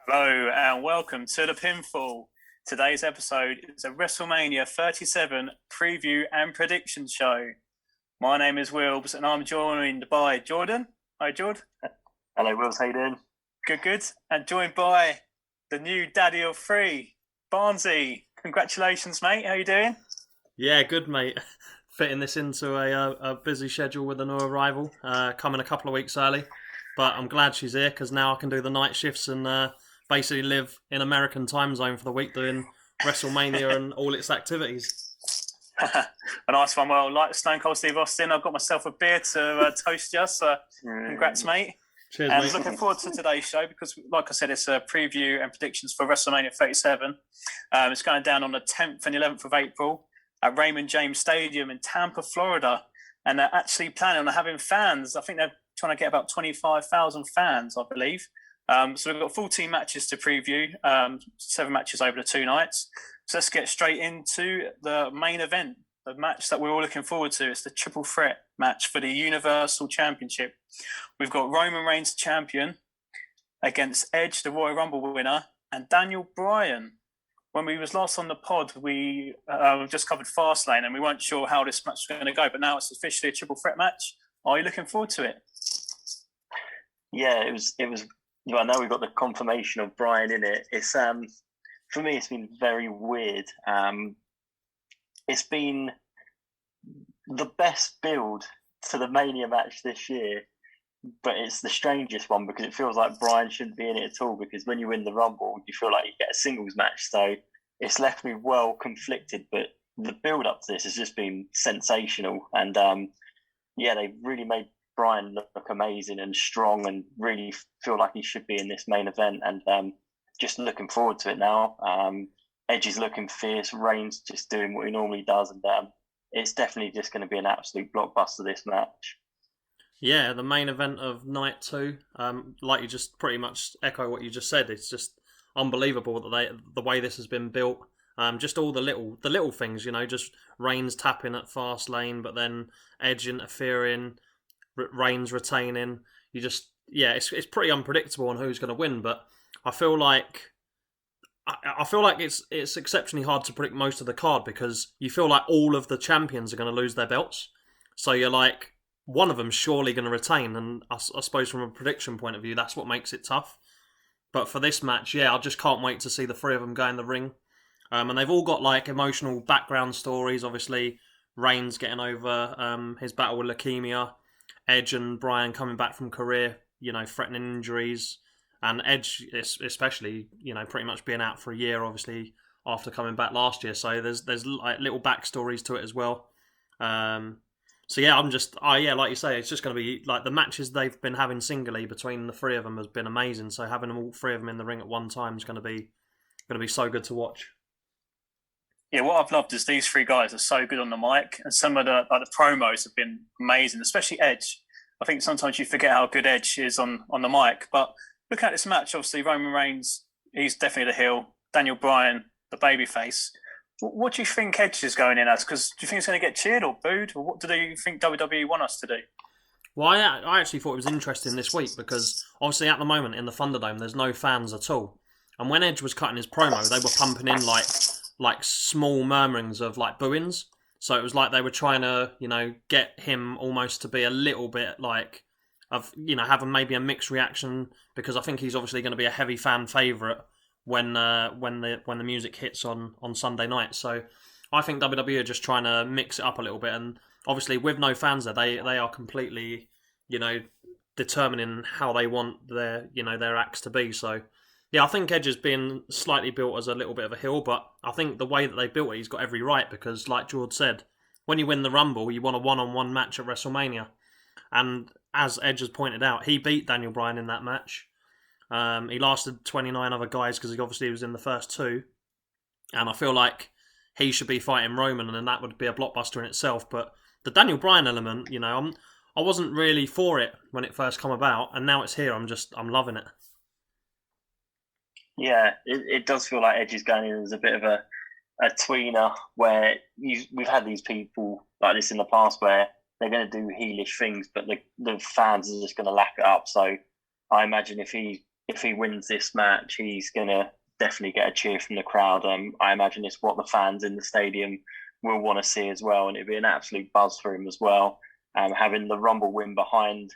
Hello and welcome to the Pinfall. Today's episode is a WrestleMania 37 preview and prediction show. My name is Wilbs and I'm joined by Jordan. Hi, Jord. Hello, Wills. How you doing? Good. And joined by the new daddy of three, Barnsey. Congratulations, mate. How you doing? Yeah, good, mate. Fitting this into a busy schedule with a new arrival, coming a couple of weeks early. But I'm glad she's here because now I can do the night shifts and basically live in American time zone for the week doing WrestleMania and all its activities. A nice one. Well, like Stone Cold Steve Austin, I've got myself a beer to toast you. So congrats, mate. Cheers, and mate. Looking forward to today's show because, like I said, it's a preview and predictions for WrestleMania 37. It's going down on the 10th and 11th of April at Raymond James Stadium in Tampa, Florida. And they're actually planning on having fans. I think they're trying to get about 25,000 fans, I believe. So we've got 14 matches to preview, 7 matches over the 2 nights. So let's get straight into the main event, the match that we're all looking forward to. It's the triple threat match for the Universal Championship. We've got Roman Reigns champion against Edge, the Royal Rumble winner, and Daniel Bryan. When we was last on the pod, we just covered Fastlane and we weren't sure how this match was going to go, but now it's officially a triple threat match. Are you looking forward to it? Yeah, it was. Well, now we've got the confirmation of Bryan in it. It's for me, it's been very weird. It's been the best build to the Mania match this year, but it's the strangest one because it feels like Bryan shouldn't be in it at all. Because when you win the Rumble, you feel like you get a singles match. So it's left me well conflicted. But the build up to this has just been sensational, and they really made Bryan look amazing and strong and really feel like he should be in this main event, and just looking forward to it now. Edge is looking fierce, Reigns just doing what he normally does, and it's definitely just going to be an absolute blockbuster, this match. Yeah, the main event of night 2, like you just pretty much echo what you just said. It's just unbelievable that the way this has been built. Just all the little things, just Reigns tapping at Fastlane, but then Edge interfering, Reigns retaining. It's pretty unpredictable on who's going to win, but I feel like it's exceptionally hard to predict most of the card because you feel like all of the champions are going to lose their belts. So you're like, one of them's surely going to retain, and I suppose from a prediction point of view, that's what makes it tough. But for this match, I just can't wait to see the 3 of them go in the ring. And they've all got like emotional background stories. Obviously, Reigns getting over his battle with leukemia, Edge and Bryan coming back from career, threatening injuries, and Edge especially, pretty much being out for a year, obviously after coming back last year. So there's like little backstories to it as well. Like you say, it's just going to be like the matches they've been having singly between the 3 of them has been amazing. So having them all 3 of them in the ring at one time is going to be so good to watch. Yeah, what I've loved is these 3 guys are so good on the mic, and some of the promos have been amazing, especially Edge. I think sometimes you forget how good Edge is on the mic. But looking at this match, obviously Roman Reigns, he's definitely the heel. Daniel Bryan, the babyface. What do you think Edge is going in as? Because do you think it's going to get cheered or booed, or what do you think WWE want us to do? Well, I actually thought it was interesting this week because obviously at the moment in the Thunderdome there's no fans at all, and when Edge was cutting his promo, they were pumping in like small murmurings of like booings. So it was like they were trying to, get him almost to be a little bit like of, having maybe a mixed reaction, because I think he's obviously going to be a heavy fan favourite when the music hits on Sunday night. So I think WWE are just trying to mix it up a little bit, and obviously with no fans there, they are completely, determining how they want their acts to be. So yeah, I think Edge has been slightly built as a little bit of a heel, but I think the way that they built it, he's got every right, because like George said, when you win the Rumble, you want a one-on-one match at WrestleMania. And as Edge has pointed out, he beat Daniel Bryan in that match. He lasted 29 other guys because he obviously was in the first 2. And I feel like he should be fighting Roman, and that would be a blockbuster in itself. But the Daniel Bryan element, I wasn't really for it when it first come about, and now it's here. I'm loving it. Yeah, it does feel like Edge is going in as a bit of a tweener, where we've had these people like this in the past where they're going to do heelish things, but the fans are just going to lap it up. So I imagine if he if he wins this match, he's going to definitely get a cheer from the crowd. I imagine it's what the fans in the stadium will want to see as well, and it'd be an absolute buzz for him as well. Having the Rumble win behind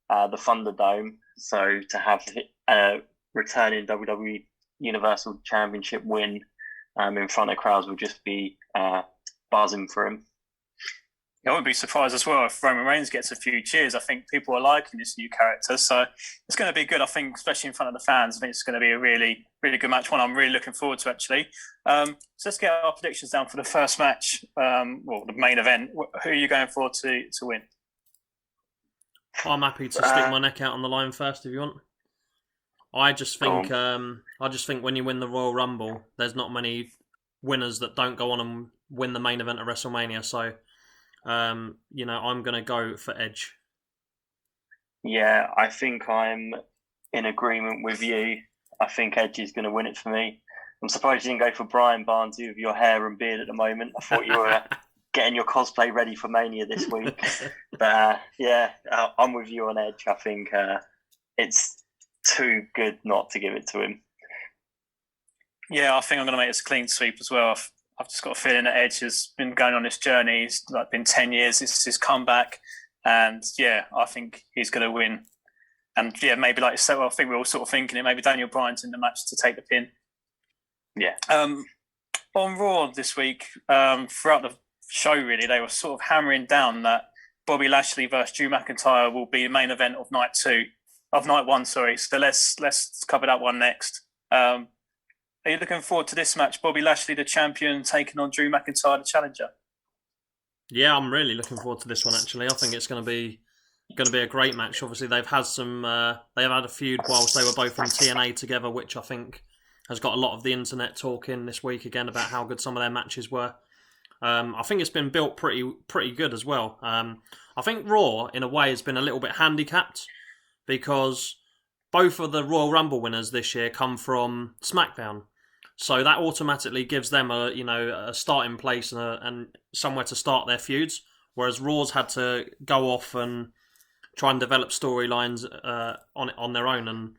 the Thunderdome, so to have a returning WWE Universal Championship win in front of crowds would just be buzzing for him. I wouldn't be surprised as well if Roman Reigns gets a few cheers. I think people are liking this new character, so it's going to be good. I think, especially in front of the fans, I think it's going to be a really, really good match. One I'm really looking forward to, actually. So let's get our predictions down for the first match, the main event. Who are you going for to win? I'm happy to stick my neck out on the line first if you want. I just think when you win the Royal Rumble, there's not many winners that don't go on and win the main event of WrestleMania. So, I'm going to go for Edge. Yeah, I think I'm in agreement with you. I think Edge is going to win it for me. I'm surprised you didn't go for Bryan Barnesy with your hair and beard at the moment. I thought you were getting your cosplay ready for Mania this week. But I'm with you on Edge. I think it's too good not to give it to him. Yeah, I think I'm going to make this a clean sweep as well. I've just got a feeling that Edge has been going on this journey. It's been 10 years. It's his comeback. And I think he's going to win. And maybe like you said, I think we're all sort of thinking it. Maybe Daniel Bryan's in the match to take the pin. Yeah. On Raw this week, throughout the show, really, they were sort of hammering down that Bobby Lashley versus Drew McIntyre will be the main event of night one. So let's cover that one next. Are you looking forward to this match? Bobby Lashley, the champion, taking on Drew McIntyre, the challenger. Yeah, I'm really looking forward to this one. Actually, I think it's going to be a great match. Obviously, they've had a feud whilst they were both in TNA together, which I think has got a lot of the internet talking this week again about how good some of their matches were. I think it's been built pretty good as well. I think Raw, in a way, has been a little bit handicapped because both of the Royal Rumble winners this year come from SmackDown. So that automatically gives them a starting place and somewhere to start their feuds. Whereas Raw's had to go off and try and develop storylines on their own. And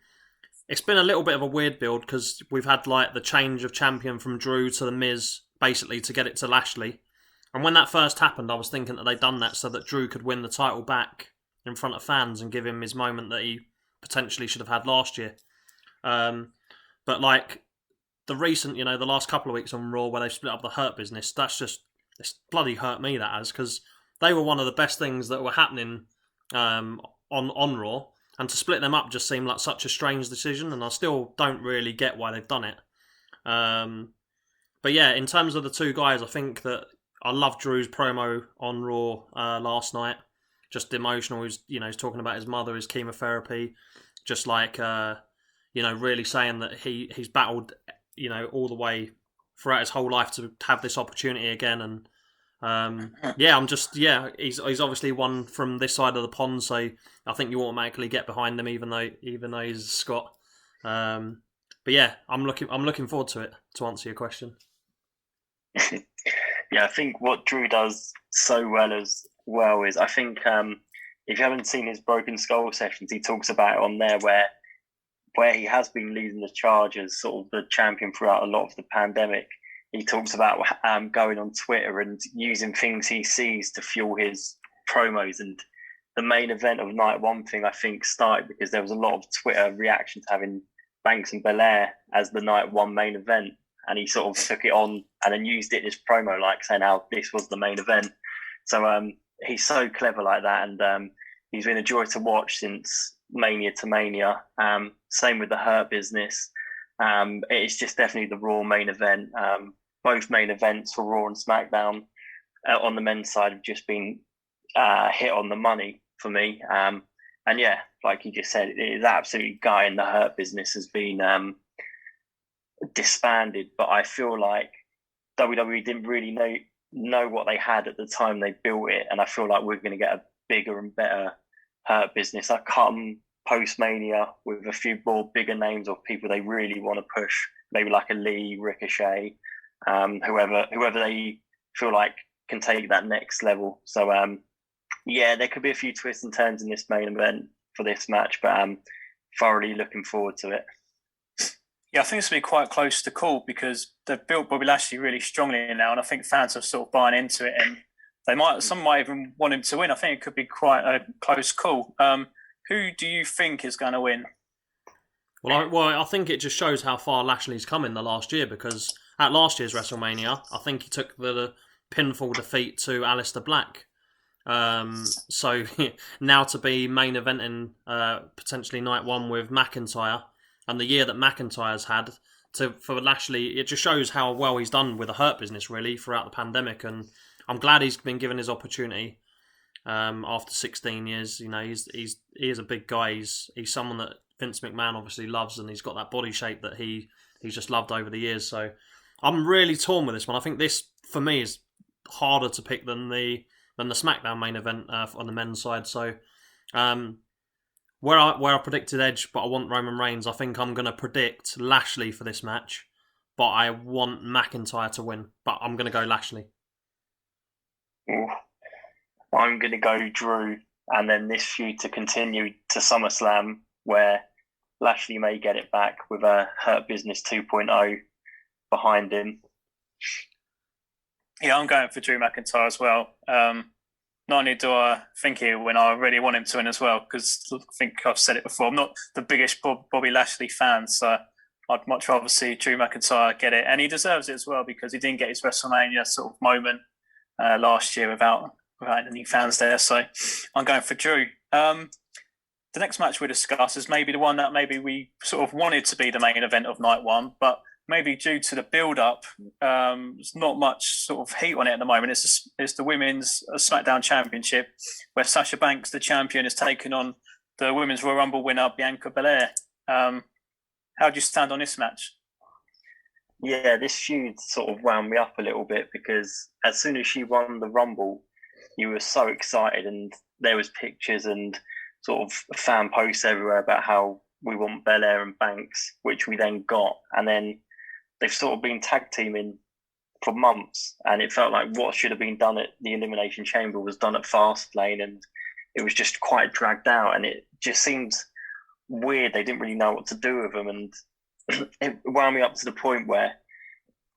it's been a little bit of a weird build because we've had like the change of champion from Drew to The Miz, basically to get it to Lashley. And when that first happened, I was thinking that they'd done that so that Drew could win the title back in front of fans and give him his moment that he potentially should have had last year. But like the recent, the last couple of weeks on Raw where they split up the Hurt Business, it's bloody hurt me, that has, because they were one of the best things that were happening on Raw, and to split them up just seemed like such a strange decision, and I still don't really get why they've done it. But yeah, in terms of the two guys, I think that I love Drew's promo on Raw last night. Just emotional. He's talking about his mother, his chemotherapy, just like really saying that he's battled all the way throughout his whole life to have this opportunity again. And he's obviously one from this side of the pond, so I think you automatically get behind him, even though he's a Scot. But yeah, I'm looking forward to it. To answer your question. Yeah, I think what Drew does so well is I think if you haven't seen his Broken Skull sessions, he talks about it on there where he has been leading the charge as sort of the champion throughout a lot of the pandemic. He talks about going on Twitter and using things he sees to fuel his promos. And the main event of night one thing, I think, started because there was a lot of Twitter reaction to having Banks and Belair as the night one main event. And he sort of took it on and then used it in his promo, like saying how this was the main event. So he's so clever like that. And he's been a joy to watch since Mania to Mania. Same with the Hurt Business. It's just definitely the Raw main event. Both main events for Raw and SmackDown on the men's side have just been hit on the money for me. And yeah, like you just said, it is absolutely gutting. The Hurt Business has been disbanded, but I feel like WWE didn't really know what they had at the time they built it, and I feel like we're going to get a bigger and better Hurt Business. I come post-Mania with a few more bigger names of people they really want to push, maybe like a Lee, Ricochet, whoever they feel like can take that next level. So there could be a few twists and turns in this main event for this match, but thoroughly looking forward to it. Yeah, I think it's going to be quite close to call because they've built Bobby Lashley really strongly now, and I think fans are sort of buying into it, and some might even want him to win. I think it could be quite a close call. Who do you think is going to win? Well, I think it just shows how far Lashley's come in the last year, because at last year's WrestleMania, I think he took the pinfall defeat to Aleister Black. So now to be main eventing potentially night one with McIntyre, and the year that McIntyre's had for Lashley, it just shows how well he's done with the Hurt Business really throughout the pandemic, and I'm glad he's been given his opportunity after 16 years. You know, he is a big guy. He's someone that Vince McMahon obviously loves, and he's got that body shape that he's just loved over the years. So I'm really torn with this one. I think this for me is harder to pick than the SmackDown main event on the men's side. So where I predicted Edge, but I want Roman Reigns, I think I'm going to predict Lashley for this match, but I want McIntyre to win. But I'm going to go Lashley. Ooh. I'm going to go Drew, and then this feud to continue to SummerSlam, where Lashley may get it back with a Hurt Business 2.0 behind him. Yeah, I'm going for Drew McIntyre as well. Not only do I think he'll win, I really want him to win as well, because I think I've said it before, I'm not the biggest Bobby Lashley fan, so I'd much rather see Drew McIntyre get it. And he deserves it as well, because he didn't get his WrestleMania sort of moment last year without any fans there. So I'm going for Drew. The next match we discuss is maybe the one that maybe we sort of wanted to be the main event of night one, but maybe due to the build-up, there's not much sort of heat on it at the moment. It's the Women's SmackDown Championship, where Sasha Banks, the champion, is taking on the Women's Royal Rumble winner, Bianca Belair. How do you stand on this match? Yeah, this feud sort of wound me up a little bit, because as soon as she won the Rumble, you were so excited, and there was pictures and sort of fan posts everywhere about how we want Belair and Banks, which we then got. And then they've sort of been tag teaming for months, and it felt like what should have been done at the Elimination Chamber was done at Fastlane, and it was just quite dragged out, and it just seemed weird. They didn't really know what to do with them, and it wound me up to the point where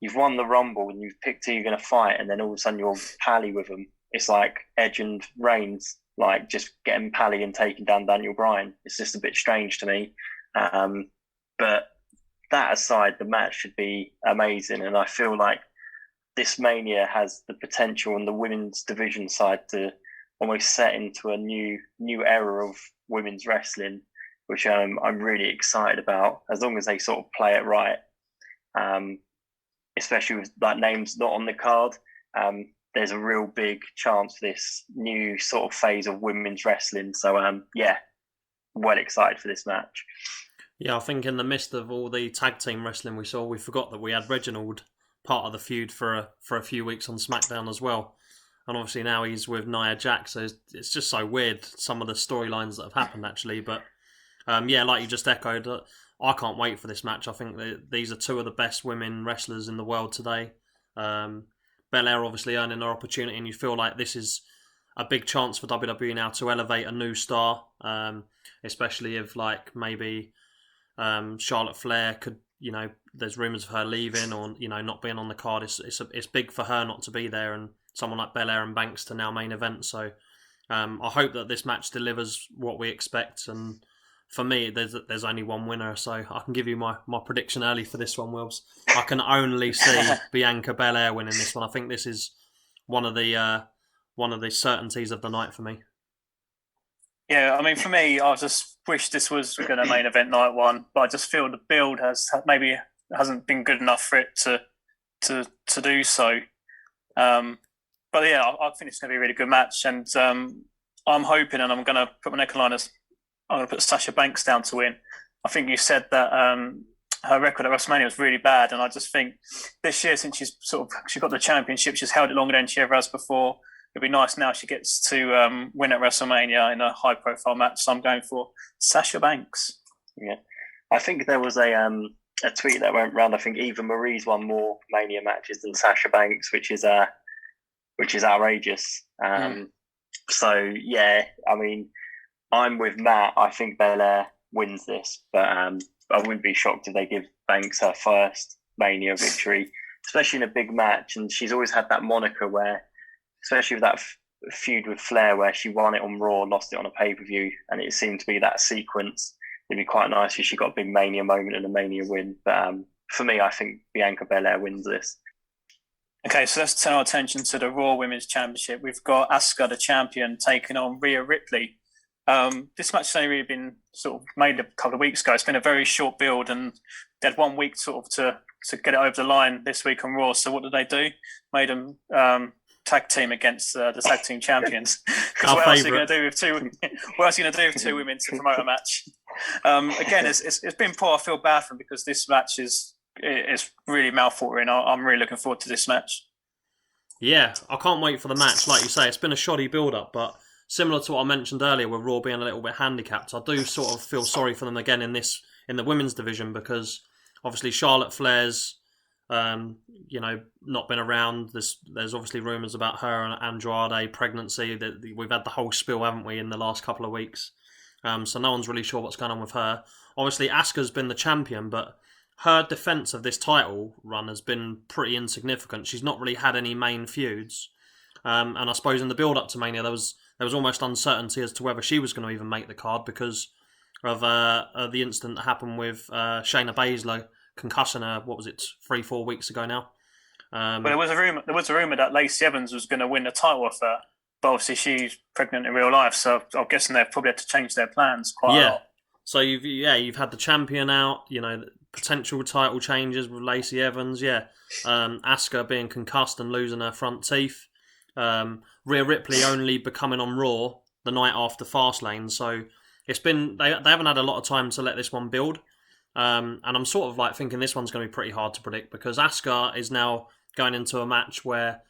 you've won the Rumble and you've picked who you're going to fight, and then all of a sudden you're pally with them. It's like Edge and Reigns, like just getting pally and taking down Daniel Bryan. It's just a bit strange to me. But that aside, the match should be amazing, and I feel like this Mania has the potential on the women's division side to almost set into a new era of women's wrestling, which I'm really excited about, as long as they sort of play it right, especially with like names not on the card. There's a real big chance for this new sort of phase of women's wrestling. So yeah, well excited for this match. Yeah, I think in the midst of all the tag team wrestling we saw, we forgot that we had Reginald part of the feud for a few weeks on SmackDown as well. And obviously now he's with Nia Jax, so it's just so weird, some of the storylines that have happened actually. But yeah, like you just echoed, I can't wait for this match. I think that these are two of the best women wrestlers in the world today. Belair obviously earning her opportunity, and you feel like this is a big chance for WWE now to elevate a new star, especially if like maybe Charlotte Flair could, you know, there's rumours of her leaving or, you know, not being on the card. It's big for her not to be there, and someone like Belair and Banks to now main event. So I hope that this match delivers what we expect, and for me, there's only one winner, so I can give you my prediction early for this one, Wilbs. I can only see Bianca Belair winning this one. I think this is one of the certainties of the night for me. Yeah, I mean, for me, I just wish this was going to main event night one, but I just feel the build hasn't been good enough for it to do so. But yeah, I think it's going to be a really good match, and I'm hoping, and I'm going to put my neck on line, I'm going to put Sasha Banks down to win. I think you said that her record at WrestleMania was really bad, and I just think this year, since she got the championship, she's held it longer than she ever has before. It'd be nice now she gets to win at WrestleMania in a high-profile match. So I'm going for Sasha Banks. Yeah, I think there was a tweet that went around. I think Eva Marie's won more Mania matches than Sasha Banks, which is outrageous. So yeah, I mean, I'm with Matt. I think Belair wins this, but I wouldn't be shocked if they give Banks her first Mania victory, especially in a big match. And she's always had that moniker where, especially with that feud with Flair, where she won it on Raw, lost it on a pay-per-view, and it seemed to be that sequence. It'd be quite nice if she got a big Mania moment and a Mania win. But for me, I think Bianca Belair wins this. Okay, so let's turn our attention to the Raw Women's Championship. We've got Asuka, the champion, taking on Rhea Ripley. This match has only really been sort of made a couple of weeks ago. It's been a very short build, and they had 1 week sort of to get it over the line this week on Raw. So what did they do? Made them tag team against the tag team champions. Because what else are you going to do with two? What else are you going to do with two women to promote a match? Again, it's been poor. I feel bad for them because this match is really mouth-watering. I'm really looking forward to this match. Yeah, I can't wait for the match. Like you say, it's been a shoddy build-up, but similar to what I mentioned earlier with Raw being a little bit handicapped, I do sort of feel sorry for them again in the women's division, because obviously Charlotte Flair's not been around. There's obviously rumours about her and Andrade pregnancy. That we've had the whole spill, haven't we, in the last couple of weeks? So no one's really sure what's going on with her. Obviously, Asuka's been the champion, but her defence of this title run has been pretty insignificant. She's not really had any main feuds. And I suppose in the build-up to Mania, there was almost uncertainty as to whether she was going to even make the card because of the incident that happened with Shayna Baszler concussing her, 3-4 weeks ago now. But there was a rumor that Lacey Evans was going to win the title off her, but obviously she's pregnant in real life, so I'm guessing they've probably had to change their plans quite a lot. So you've had the champion out, potential title changes with Lacey Evans, Asuka being concussed and losing her front teeth, Rhea Ripley only becoming on Raw the night after Fastlane, so it's been they haven't had a lot of time to let this one build. And I'm sort of like thinking this one's going to be pretty hard to predict because Asuka is now going into a match where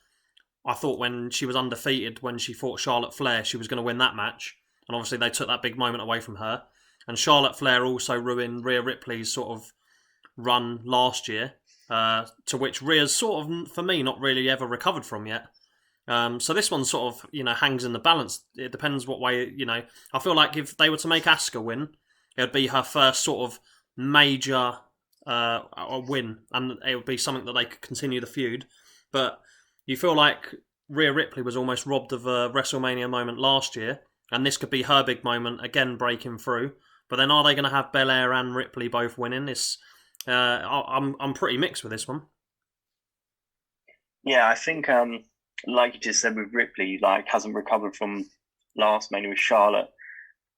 I thought when she was undefeated, when she fought Charlotte Flair, she was going to win that match. And obviously they took that big moment away from her. And Charlotte Flair also ruined Rhea Ripley's sort of run last year, to which Rhea's sort of, for me, not really ever recovered from yet. So this one sort of, hangs in the balance. It depends what way, I feel like if they were to make Asuka win, it would be her first sort of major win, and it would be something that they could continue the feud. But you feel like Rhea Ripley was almost robbed of a WrestleMania moment last year, and this could be her big moment again, breaking through. But then, are they going to have Belair and Ripley both winning? I'm pretty mixed with this one. Yeah, I think like you just said with Ripley, hasn't recovered from last Mania with Charlotte.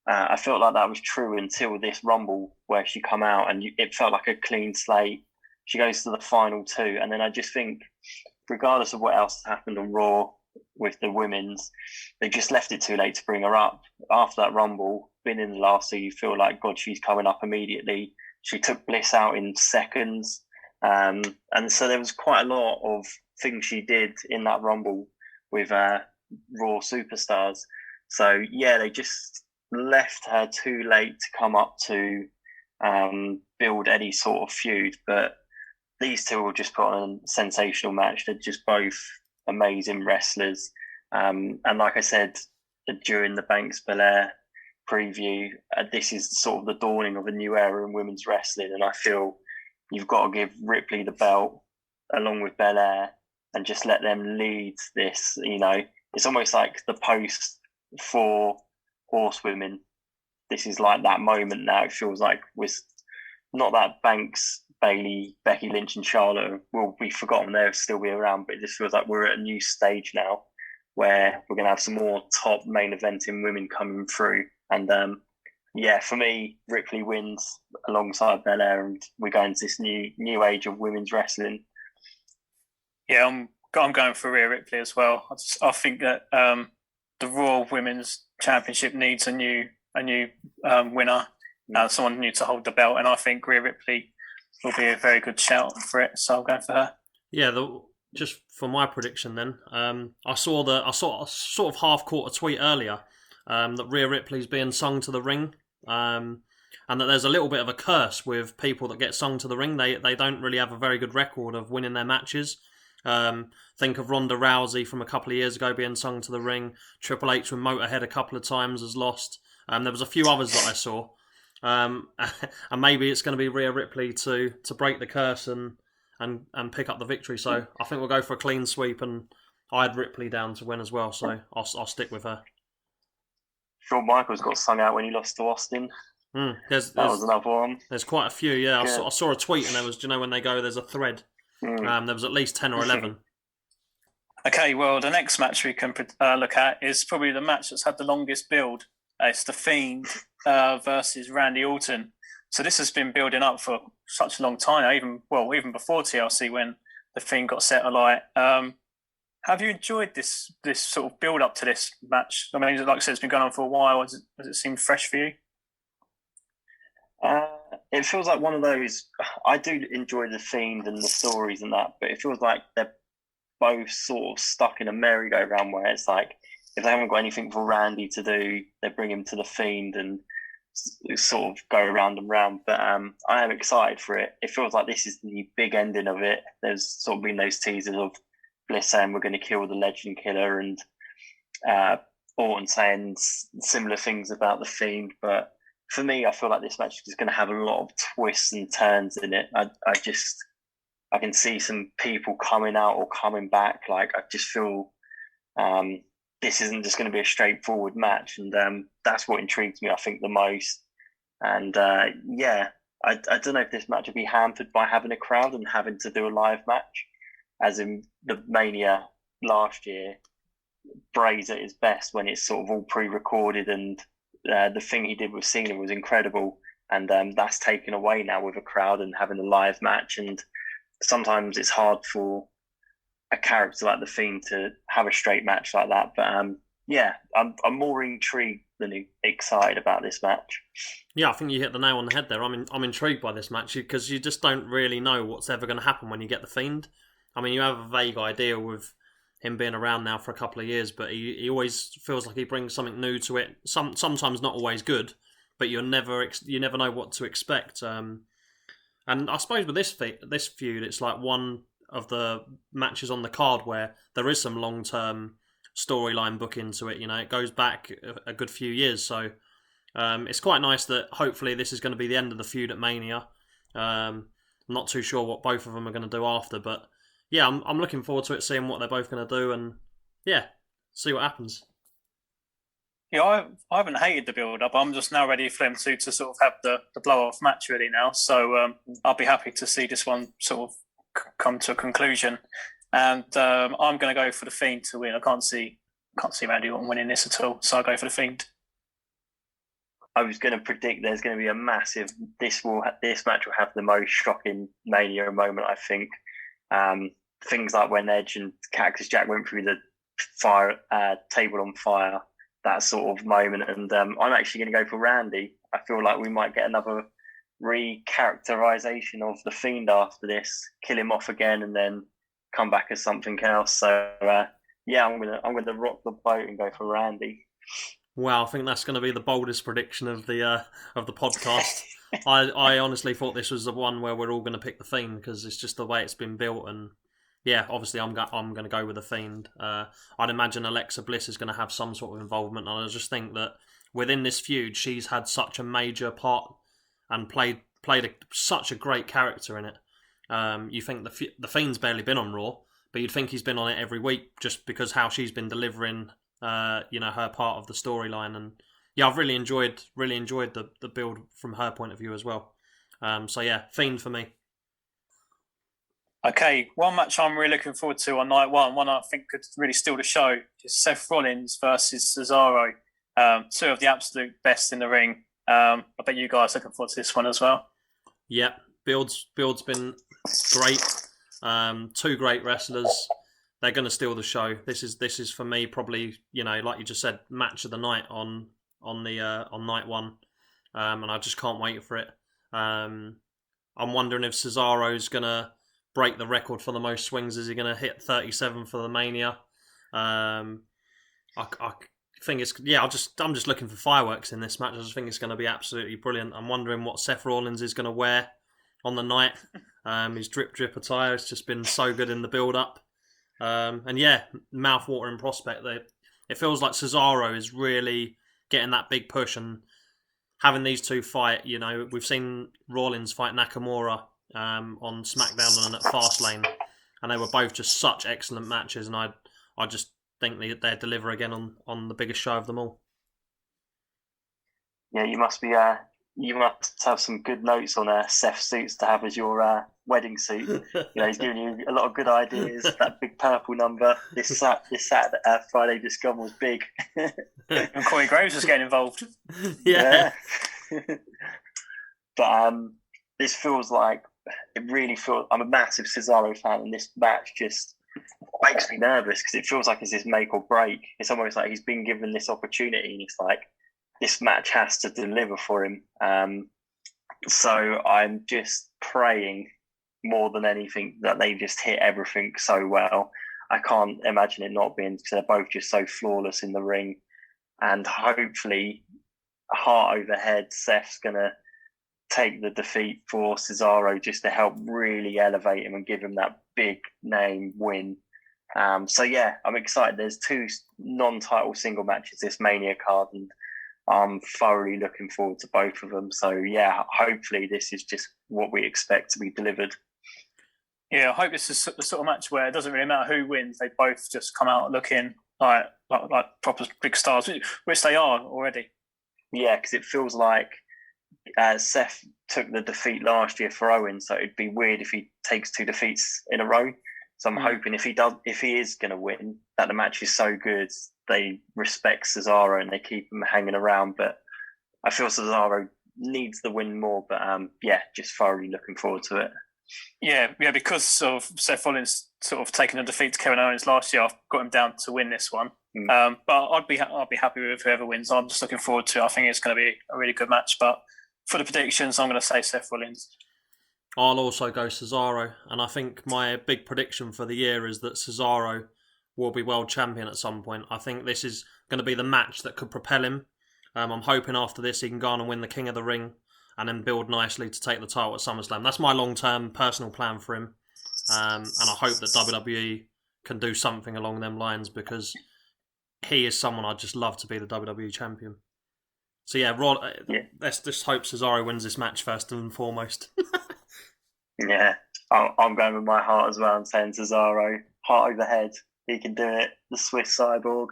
I felt like that was true until this Rumble where she come out and it felt like a clean slate. She goes to the final two, and then I just think, regardless of what else happened on Raw with the women's, they just left it too late to bring her up. After that Rumble, been in the last two, you feel like, God, she's coming up immediately. She took Bliss out in seconds. And so there was quite a lot of things she did in that Rumble with Raw superstars. So, yeah, they just left her too late to come up to build any sort of feud. But these two will just put on a sensational match. They're just both amazing wrestlers. And like I said, during the Banks Belair preview, this is sort of the dawning of a new era in women's wrestling. And I feel you've got to give Ripley the belt along with Belair and just let them lead this. It's almost like the post for horsewomen. This is like that moment now. It feels like with not that Banks, Bayley, Becky Lynch and Charlotte will be forgotten. They'll still be around, but it just feels like we're at a new stage now where we're going to have some more top main eventing women coming through. And for me, Ripley wins alongside Belair, and we go into this new age of women's wrestling. Yeah, I'm going for Rhea Ripley as well. I think that the Raw Women's Championship needs a new winner, someone new to hold the belt, and I think Rhea Ripley will be a very good shout for it. So I'm going for her. Yeah, just for my prediction then, I saw a sort of half-quarter tweet earlier that Rhea Ripley's being sung to the ring, and that there's a little bit of a curse with people that get sung to the ring. They don't really have a very good record of winning their matches. Think of Ronda Rousey from a couple of years ago being sung to the ring. Triple H with Motorhead a couple of times has lost. There was a few others that I saw. and maybe it's going to be Rhea Ripley to break the curse and pick up the victory. So I think we'll go for a clean sweep, and I had Ripley down to win as well. So I'll stick with her. Shawn Michaels got sung out when he lost to Austin. That was another one. There's quite a few. Yeah, I saw a tweet, and there was, when they go, there's a thread. There was at least 10 or 11. Okay, well, the next match we can look at is probably the match that's had the longest build. It's The Fiend versus Randy Orton. So this has been building up for such a long time, even before TLC when The Fiend got set alight. Have you enjoyed this sort of build up to this match? I mean, like I said, it's been going on for a while. Does it seem fresh for you? It feels like one of those. I do enjoy The Fiend and the stories and that, but it feels like they're both sort of stuck in a merry-go-round where it's like, if they haven't got anything for Randy to do, they bring him to The Fiend and sort of go round and round. But I am excited for it. It feels like this is the big ending of it. There's sort of been those teasers of Bliss saying we're going to kill the Legend Killer, and Orton saying similar things about The Fiend. But for me, I feel like this match is going to have a lot of twists and turns in it. I can see some people coming out or coming back. Like, I just feel this isn't just going to be a straightforward match, and that's what intrigues me, I think, the most. And I don't know if this match will be hampered by having a crowd and having to do a live match, as in the Mania last year. Bray's at his best when it's sort of all pre-recorded, and the thing he did with Cena was incredible, and that's taken away now with a crowd and having a live match. And sometimes it's hard for a character like The Fiend to have a straight match like that. But I'm more intrigued than excited about this match. Yeah, I think you hit the nail on the head there. I'm intrigued by this match because you just don't really know what's ever going to happen when you get The Fiend. I mean, you have a vague idea with him being around now for a couple of years, but he always feels like he brings something new to it. Sometimes not always good, but you never know what to expect. And I suppose with this feud, it's like one of the matches on the card where there is some long-term storyline book into it. It goes back a good few years, so it's quite nice that hopefully this is going to be the end of the feud at Mania. I'm not too sure what both of them are going to do after, but yeah, I'm looking forward to it, seeing what they're both going to do, and yeah, see what happens. Yeah, I haven't hated the build-up. I'm just now ready for them to sort of have the blow-off match really now. So I'll be happy to see this one sort of come to a conclusion. And I'm going to go for The Fiend to win. I can't see Randy Orton winning this at all, so I'll go for The Fiend. I was going to predict there's going to be a massive. This match will have the most shocking Mania moment, I think. Things like when Edge and Cactus Jack went through the fire table on fire, that sort of moment. And I'm actually going to go for Randy. I feel like we might get another re-characterization of The Fiend after this, kill him off again, and then come back as something else. So I'm gonna rock the boat and go for Randy. Wow, I think that's going to be the boldest prediction of the podcast. I honestly thought this was the one where we're all going to pick The Fiend because it's just the way it's been built, and yeah, obviously I'm going to go with The Fiend. I'd imagine Alexa Bliss is going to have some sort of involvement, and I just think that within this feud, she's had such a major part and played such a great character in it. You think the Fiend's barely been on Raw, but you'd think he's been on it every week just because how she's been delivering, her part of the storyline. And yeah, I've really enjoyed the build from her point of view as well. So yeah, Fiend for me. Okay, one match I'm really looking forward to on night one I think could really steal the show, is Seth Rollins versus Cesaro. Two of the absolute best in the ring. I bet you guys are looking forward to this one as well. Yeah, build's been great. Two great wrestlers. They're going to steal the show. This is for me probably, like you just said, match of the night on night one, and I just can't wait for it. I'm wondering if Cesaro's going to break the record for the most swings. Is he going to hit 37 for the Mania? I think it's I'm just looking for fireworks in this match. I just think it's going to be absolutely brilliant. I'm wondering what Seth Rollins is going to wear on the night. His drip attire has just been so good in the build up. And yeah, mouth-watering prospect. It feels like Cesaro is really getting that big push and having these two fight, you know, we've seen Rollins fight Nakamura on SmackDown and at Fastlane, and they were both just such excellent matches, and I just think they deliver again on the biggest show of them all. Yeah, you must have some good notes on Seth suits to have as your wedding suit. You know, he's giving you a lot of good ideas. That big purple number this Saturday, Friday just gone was big. And Corey Graves was getting involved. Yeah. But this feels like, it really feels, I'm a massive Cesaro fan, and this match just makes me nervous because it feels like it's his make or break. It's almost like he's been given this opportunity and it's like, this match has to deliver for him. So I'm just praying more than anything that they just hit everything so well. I can't imagine it not being, because they're both just so flawless in the ring. And hopefully, heart overhead, Seth's going to take the defeat for Cesaro just to help really elevate him and give him that big name win. So yeah, I'm excited. There's 2 non-title single matches this Mania card, and I'm thoroughly looking forward to both of them. So yeah, hopefully this is just what we expect to be delivered. Yeah, I hope this is the sort of match where it doesn't really matter who wins. They both just come out looking like proper big stars, which they are already. Yeah, because it feels like Seth took the defeat last year for Owen, so it'd be weird if he takes 2 defeats in a row. So I'm hoping if he is going to win, that the match is so good they respect Cesaro and they keep him hanging around. But I feel Cesaro needs the win more. But yeah, just thoroughly looking forward to it. Yeah, because of Seth Rollins sort of taking a defeat to Kevin Owens last year, I've got him down to win this one. But I'd be happy with whoever wins. I'm just looking forward to it. I think it's going to be a really good match. But for the predictions, I'm going to say Seth Rollins. I'll also go Cesaro, and I think my big prediction for the year is that Cesaro will be world champion at some point. I think this is going to be the match that could propel him. I'm hoping after this he can go on and win the King of the Ring and then build nicely to take the title at SummerSlam. That's my long-term personal plan for him. And I hope that WWE can do something along them lines, because he is someone I'd just love to be the WWE champion. So yeah, let's just hope Cesaro wins this match first and foremost. Yeah, I'm going with my heart as well and saying Cesaro, heart over head. He can do it, the Swiss cyborg.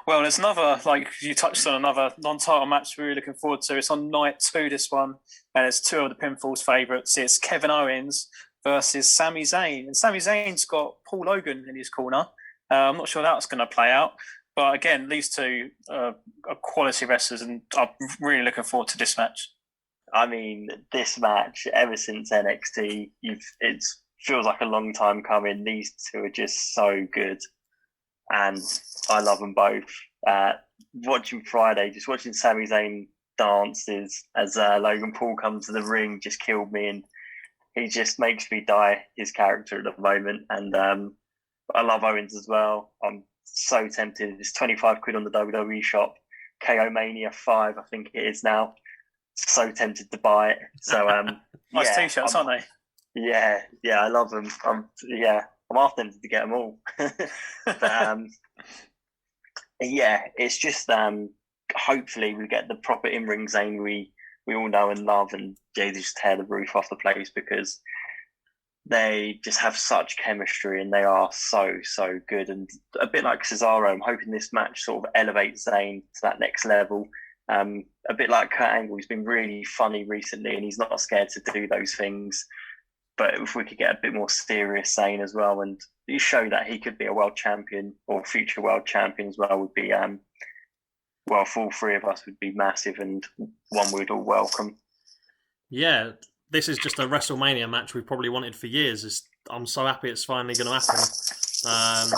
Well, there's another, like you touched on, another non-title match we're really looking forward to. It's on night 2, this one, and it's 2 of the Pinfall's favourites. It's Kevin Owens versus Sami Zayn. And Sami Zayn's got Paul Logan in his corner. I'm not sure how that's going to play out. But again, these 2 are quality wrestlers, and I'm really looking forward to this match. I mean, this match, ever since NXT, it feels like a long time coming. These 2 are just so good. And I love them both. Watching Friday, just watching Sami Zayn dances as Logan Paul comes to the ring just killed me, and he just makes me die his character at the moment. And I love Owens as well. I'm so tempted. It's 25 quid on the WWE shop. KO Mania 5, I think it is now. So tempted to buy it. So nice t-shirts, aren't they? Yeah, I love them. I'm half tempted to get them all. But yeah, it's just hopefully we get the proper in-ring Zayn we all know and love, and they just tear the roof off the place, because they just have such chemistry and they are so good. And a bit like Cesaro, I'm hoping this match sort of elevates Zayn to that next level. A bit like Kurt Angle, he's been really funny recently and he's not scared to do those things. But if we could get a bit more serious Zayn as well, and show that he could be a world champion or future world champion as well, would be, well, for all 3 of us would be massive, and one we'd all welcome. Yeah, this is just a WrestleMania match we've probably wanted for years. I'm so happy it's finally going to happen.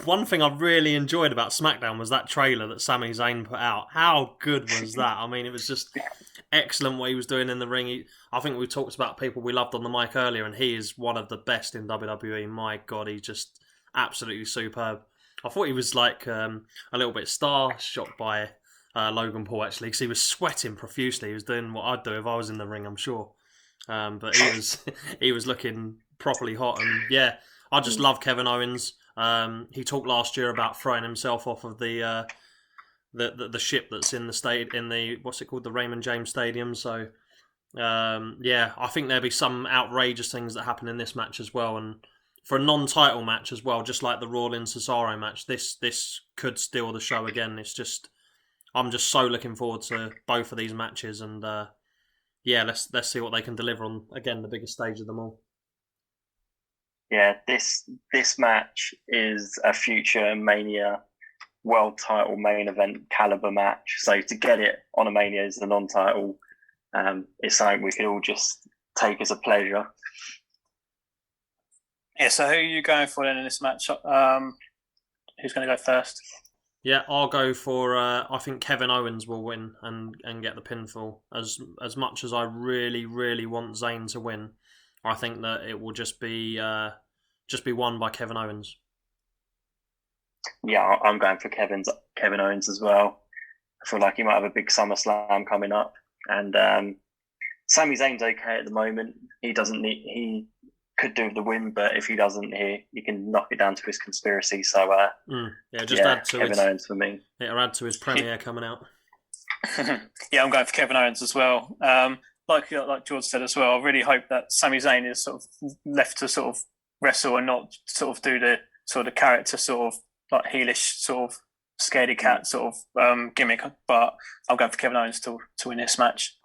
One thing I really enjoyed about SmackDown was that trailer that Sami Zayn put out. How good was that? I mean, it was just excellent what he was doing in the ring. I think we talked about people we loved on the mic earlier, and he is one of the best in WWE. My God, he's just absolutely superb. I thought he was like a little bit star-shocked by Logan Paul, actually, because he was sweating profusely. He was doing what I'd do if I was in the ring, I'm sure. But he was looking properly hot. And yeah, I just love Kevin Owens. He talked last year about throwing himself off of the the ship that's in the what's it called, the Raymond James Stadium. So I think there'll be some outrageous things that happen in this match as well, and for a non-title match as well, just like the Rollins Cesaro match, this could steal the show again. I'm just so looking forward to both of these matches, and let's see what they can deliver on, again, the biggest stage of them all. Yeah, this match is a future Mania world title main event caliber match. So to get it on a Mania as the non-title, it's something we could all just take as a pleasure. Yeah, so who are you going for then in this match? Who's going to go first? Yeah, I'll go for. I think Kevin Owens will win and get the pinfall. As much as I really, really want Zayn to win, I think that it will just be won by Kevin Owens. Yeah, I'm going for Kevin Owens as well. I feel like he might have a big SummerSlam coming up, and Sami Zayn's okay at the moment. He could do the win, but if he doesn't, he can knock it down to his conspiracy. So add to Kevin Owens for me. It'll add to his premiere coming out. Yeah, I'm going for Kevin Owens as well. Like George said as well, I really hope that Sami Zayn is sort of left to sort of wrestle and not sort of do the sort of character sort of like heelish sort of scaredy cat sort of gimmick. But I'm going for Kevin Owens to win this match.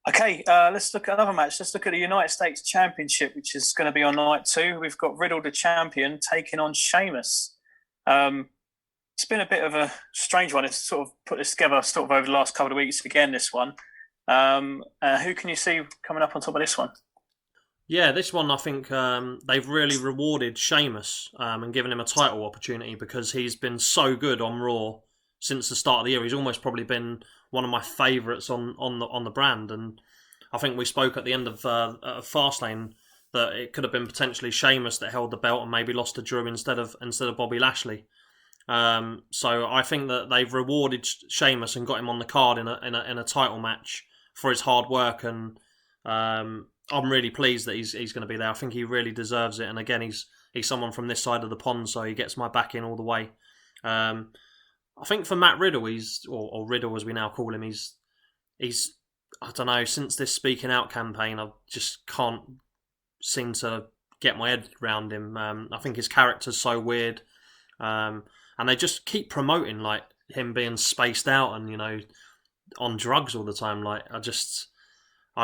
Okay, let's look at another match. Let's look at the United States Championship, which is going to be on night 2. We've got Riddle, the champion, taking on Sheamus. It's been a bit of a strange one. It's sort of put this together sort of over the last couple of weeks again, this one. Who can you see coming up on top of this one? Yeah, this one I think they've really rewarded Sheamus and given him a title opportunity, because he's been so good on Raw since the start of the year. He's almost probably been one of my favourites on the brand, and I think we spoke at the end of Fastlane that it could have been potentially Sheamus that held the belt and maybe lost to Drew instead of Bobby Lashley. So I think that they've rewarded Sheamus and got him on the card in a title match for his hard work, and I'm really pleased that he's going to be there. I think he really deserves it, and again, he's someone from this side of the pond, so he gets my back in all the way. I think for Matt Riddle, or Riddle as we now call him, he's I don't know, since this Speaking Out campaign, I just can't seem to get my head around him. I think his character's so weird, and they just keep promoting like him being spaced out and on drugs all the time. Like I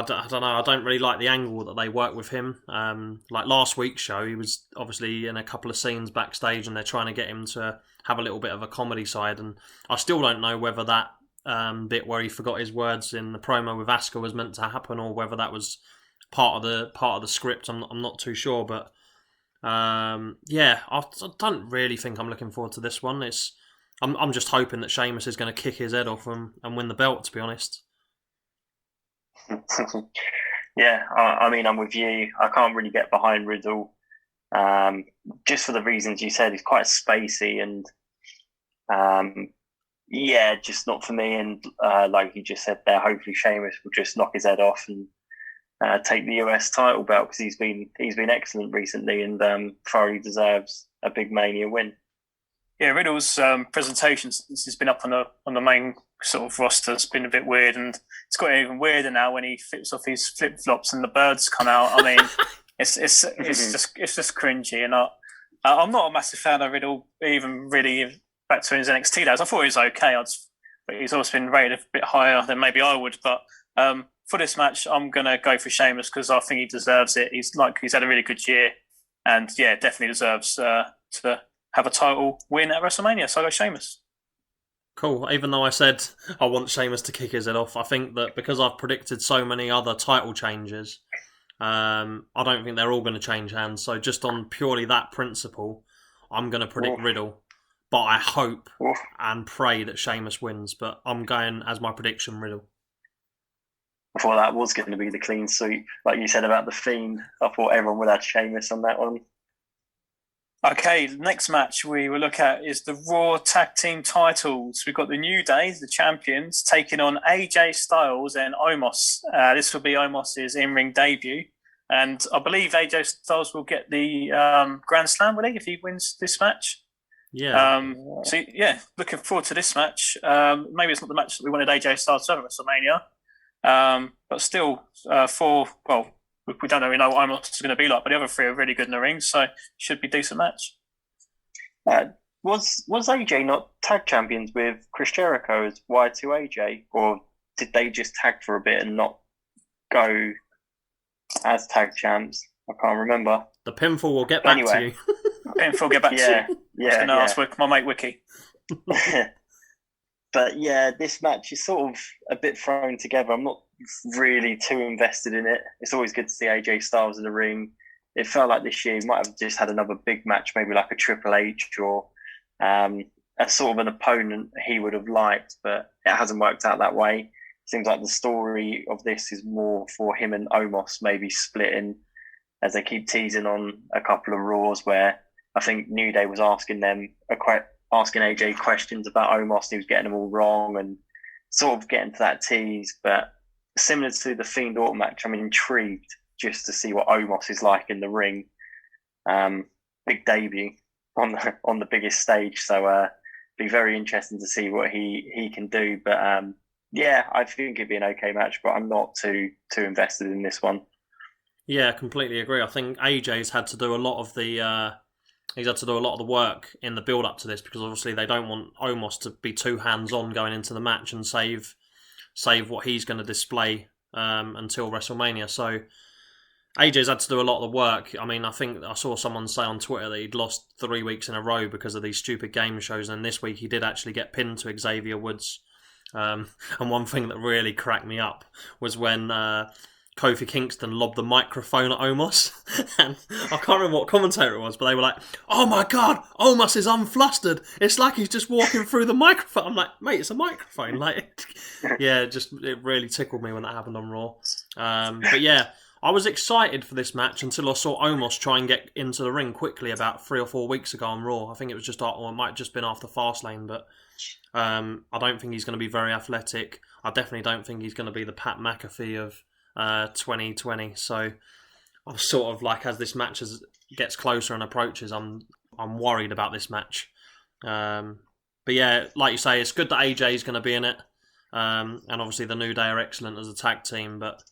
don't know. I don't really like the angle that they work with him. Like last week's show, he was obviously in a couple of scenes backstage, and they're trying to get him to have a little bit of a comedy side. And I still don't know whether that bit where he forgot his words in the promo with Asuka was meant to happen, or whether that was part of the script. I'm not too sure, but I don't really think I'm looking forward to this one. I'm just hoping that Sheamus is going to kick his head off and win the belt, to be honest. Yeah, I mean, I'm with you. I can't really get behind Riddle, just for the reasons you said. He's quite spacey, and just not for me. And like you just said there, hopefully Sheamus will just knock his head off and take the US title belt, because he's been excellent recently, and thoroughly deserves a big Mania win. Yeah, Riddle's presentation since he's been up on the main sort of roster has been a bit weird, and it's got even weirder now when he flips off his flip flops and the birds come out. I mean, it's just cringy, and I'm not a massive fan of Riddle, even really back to his NXT days. I thought he was okay, but he's always been rated a bit higher than maybe I would. But for this match, I'm gonna go for Sheamus because I think he deserves it. He's had a really good year, and definitely deserves to have a title win at WrestleMania. So I go Sheamus. Cool. Even though I said I want Sheamus to kick his head off, I think that because I've predicted so many other title changes, I don't think they're all going to change hands. So just on purely that principle, I'm going to predict Riddle. But I hope and pray that Sheamus wins. But I'm going as my prediction, Riddle. I thought that was going to be the clean sweep. Like you said about The Fiend, I thought everyone would have Sheamus on that one. Okay, the next match we will look at is the Raw Tag Team titles. We've got the New Day, the champions, taking on AJ Styles and Omos. This will be Omos's in-ring debut. And I believe AJ Styles will get the Grand Slam, will he, if he wins this match? Yeah. So yeah, looking forward to this match. Maybe it's not the match that we wanted AJ Styles to have at WrestleMania, but still, we don't really know what Omos is going to be like, but the other three are really good in the ring, so should be a decent match. Was AJ not tag champions with Chris Jericho as Y2AJ, or did they just tag for a bit and not go as tag champs? I can't remember. The pinfall will get back to you. Pinfall get back to you. I was going to ask my mate Wiki. But yeah, this match is sort of a bit thrown together. I'm not really too invested in it. It's always good to see AJ Styles in the ring. It felt like this year he might have just had another big match, maybe like a Triple H or a sort of an opponent he would have liked, but it hasn't worked out that way. Seems like the story of this is more for him and Omos maybe splitting, as they keep teasing on a couple of Raws where I think New Day was asking AJ questions about Omos. He was getting them all wrong and sort of getting to that tease. But similar to the Fiend Orton match, I'm intrigued just to see what Omos is like in the ring. Big debut on the biggest stage, so be very interesting to see what he can do. But I think it'd be an okay match, but I'm not too invested in this one. Yeah, completely agree. I think AJ's had to do a lot of the work in the build up to this, because obviously they don't want Omos to be too hands on going into the match and save what he's going to display until WrestleMania. So AJ's had to do a lot of the work. I mean, I think I saw someone say on Twitter that he'd lost 3 weeks in a row because of these stupid game shows, and this week he did actually get pinned to Xavier Woods. And one thing that really cracked me up was when Kofi Kingston lobbed the microphone at Omos, and I can't remember what commentator it was, but they were like, "Oh my god, Omos is unflustered. It's like he's just walking through the microphone." I'm like, "Mate, it's a microphone." Like, yeah, it really tickled me when that happened on Raw. But yeah, I was excited for this match until I saw Omos try and get into the ring quickly about 3 or 4 weeks ago on Raw. I think it was just, or it might have just been after Fastlane, but I don't think he's going to be very athletic. I definitely don't think he's going to be the Pat McAfee of 2020. So I'm sort of like, as this match gets closer and approaches, I'm worried about this match. But yeah, like you say, it's good that AJ is going to be in it, and obviously the New Day are excellent as a tag team. But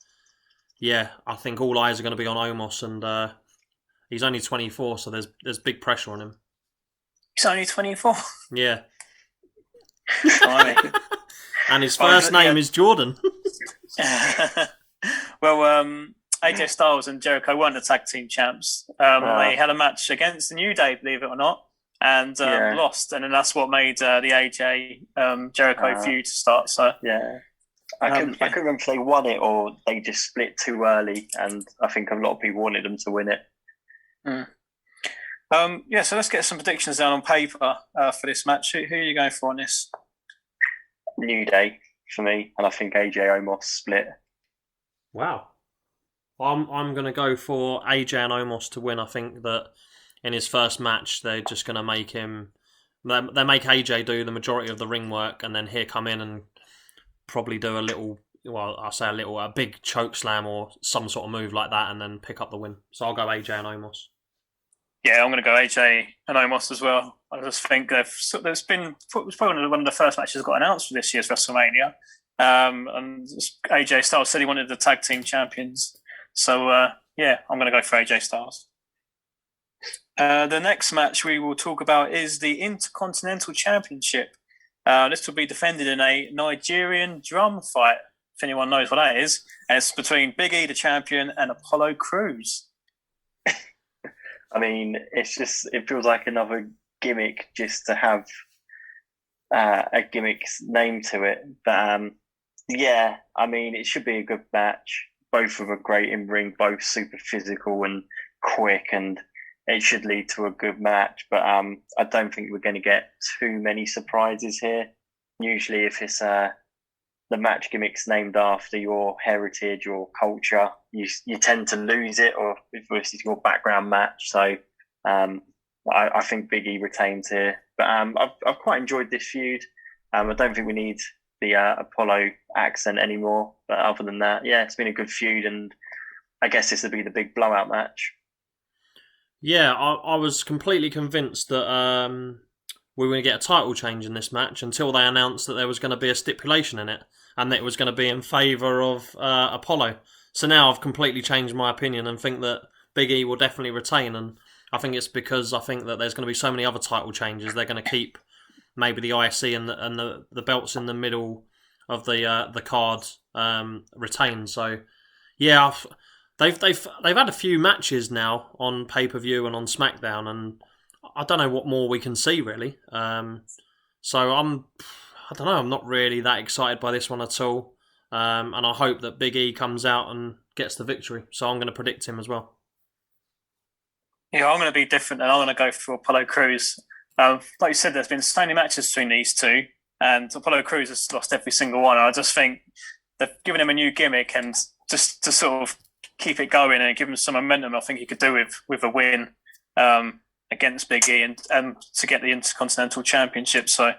yeah, I think all eyes are going to be on Omos, and he's only 24, so there's big pressure on him. He's only 24. Yeah. And his first name is Jordan. Well, AJ Styles and Jericho weren't the tag team champs. They had a match against the New Day, believe it or not, and lost. And then that's what made the AJ Jericho feud start. So yeah, I couldn't remember if they won it or they just split too early. And I think a lot of people wanted them to win it. So let's get some predictions down on paper for this match. Who are you going for on this? New Day for me, and I think AJ Omos split. Wow. I'm going to go for AJ and Omos to win. I think that in his first match, they're just going to make him... They make AJ do the majority of the ring work, and then he'll come in and probably do a little... Well, I'll say a big choke slam or some sort of move like that, and then pick up the win. So I'll go AJ and Omos. Yeah, I'm going to go AJ and Omos as well. I just think it was probably one of the first matches that got announced for this year's WrestleMania. And AJ Styles said he wanted the tag team champions. So, I'm going to go for AJ Styles. The next match we will talk about is the Intercontinental Championship. This will be defended in a Nigerian drum fight, if anyone knows what that is. And it's between Big E, the champion, and Apollo Crews. I mean, it feels like another gimmick just to have a gimmick name to it. But I mean, it should be a good match. Both of them are great in ring, both super physical and quick, and it should lead to a good match. But I don't think we're going to get too many surprises here. Usually, if it's the match gimmick's named after your heritage or culture, you tend to lose it, or if this is your background match. So I think Big E retains here. But I've quite enjoyed this feud. I don't think we need the Apollo accent anymore. But other than that, yeah, it's been a good feud, and I guess this will be the big blowout match. Yeah, I was completely convinced that we were going to get a title change in this match until they announced that there was going to be a stipulation in it and that it was going to be in favour of Apollo. So now I've completely changed my opinion and think that Big E will definitely retain, and I think it's because I think that there's going to be so many other title changes. They're going to keep maybe the IC and the belts in the middle of the card retained. So yeah, they've had a few matches now on pay-per-view and on SmackDown, and I don't know what more we can see really. So I don't know. I'm not really that excited by this one at all, and I hope that Big E comes out and gets the victory. So I'm going to predict him as well. Yeah, I'm going to be different, and I'm going to go for Apollo Crews. Like you said, there's been so many matches between these two, and Apollo Crews has lost every single one. I just think they've given him a new gimmick, and just to sort of keep it going and give him some momentum, I think he could do with a win against Big E and to get the Intercontinental Championship. So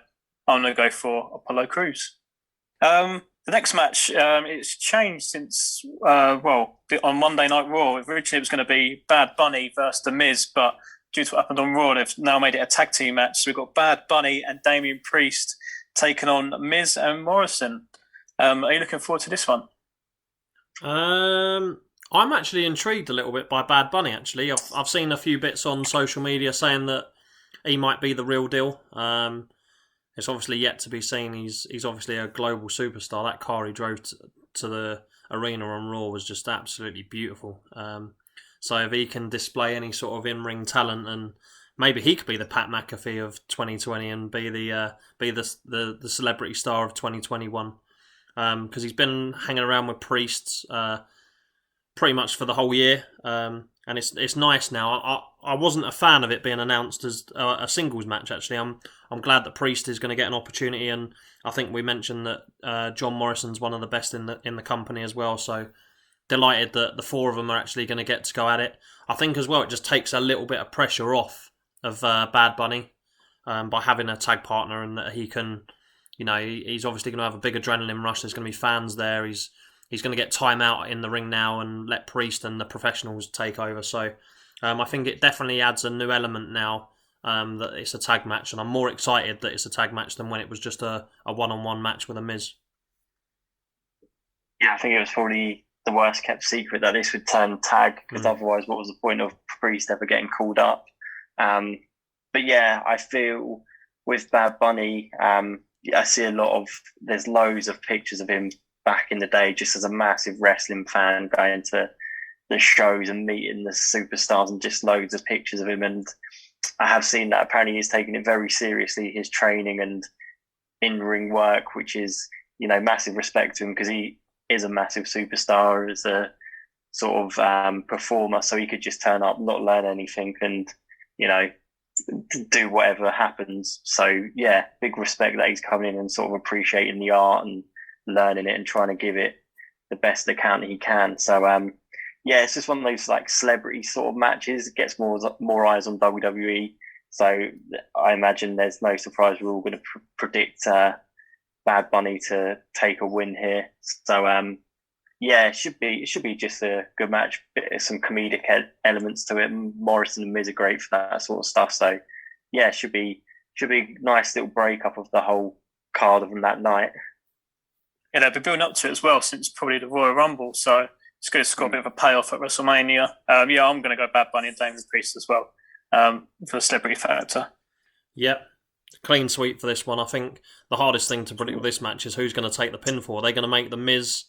I'm going to go for Apollo Crews. The next match, it's changed since, on Monday Night Raw. Originally it was going to be Bad Bunny versus The Miz, but due to what happened on Raw, they've now made it a tag team match. So we've got Bad Bunny and Damian Priest taking on Miz and Morrison. Are you looking forward to this one? I'm actually intrigued a little bit by Bad Bunny, actually. I've seen a few bits on social media saying that he might be the real deal. It's obviously yet to be seen. He's obviously a global superstar. That car he drove to the arena on Raw was just absolutely beautiful. So if he can display any sort of in-ring talent, and maybe he could be the Pat McAfee of 2020 and be the celebrity star of 2021. Because he's been hanging around with Priest pretty much for the whole year, and it's nice now. I wasn't a fan of it being announced as a singles match. Actually, I'm glad that Priest is going to get an opportunity, and I think we mentioned that John Morrison's one of the best in the company as well. So delighted that the four of them are actually going to get to go at it. I think as well it just takes a little bit of pressure off of Bad Bunny by having a tag partner, and that he can, he's obviously going to have a big adrenaline rush. There's going to be fans there. He's going to get time out in the ring now and let Priest and the professionals take over. So I think it definitely adds a new element now that it's a tag match, and I'm more excited that it's a tag match than when it was just a one-on-one match with a Miz. Yeah, I think it was probably the worst kept secret that this would turn tag, because otherwise what was the point of Priest ever getting called up? But yeah, I feel with Bad Bunny, I see there's loads of pictures of him back in the day, just as a massive wrestling fan, going to the shows and meeting the superstars, and just loads of pictures of him. And I have seen that apparently he's taken it very seriously, his training and in-ring work, which is, massive respect to him, because he is a massive superstar as a sort of performer. So he could just turn up, not learn anything, and, do whatever happens. So yeah, big respect that he's coming in and sort of appreciating the art and learning it and trying to give it the best account he can. So yeah, it's just one of those like celebrity sort of matches. It gets more eyes on WWE. So I imagine there's no surprise we're all going to predict Bad Bunny to take a win here. So yeah, it should be just a good match. Some comedic elements to it. Morrison and Miz are great for that sort of stuff. So yeah, it should be a nice little breakup of the whole card of that night. Yeah, they've been building up to it as well since probably the Royal Rumble. So it's good. It's got a bit of a payoff at WrestleMania. Yeah, I'm going to go Bad Bunny and Damian Priest as well for the celebrity factor. Yep. Clean sweep for this one. I think the hardest thing to predict with this match is who's going to take the pinfall. Are they going to make The Miz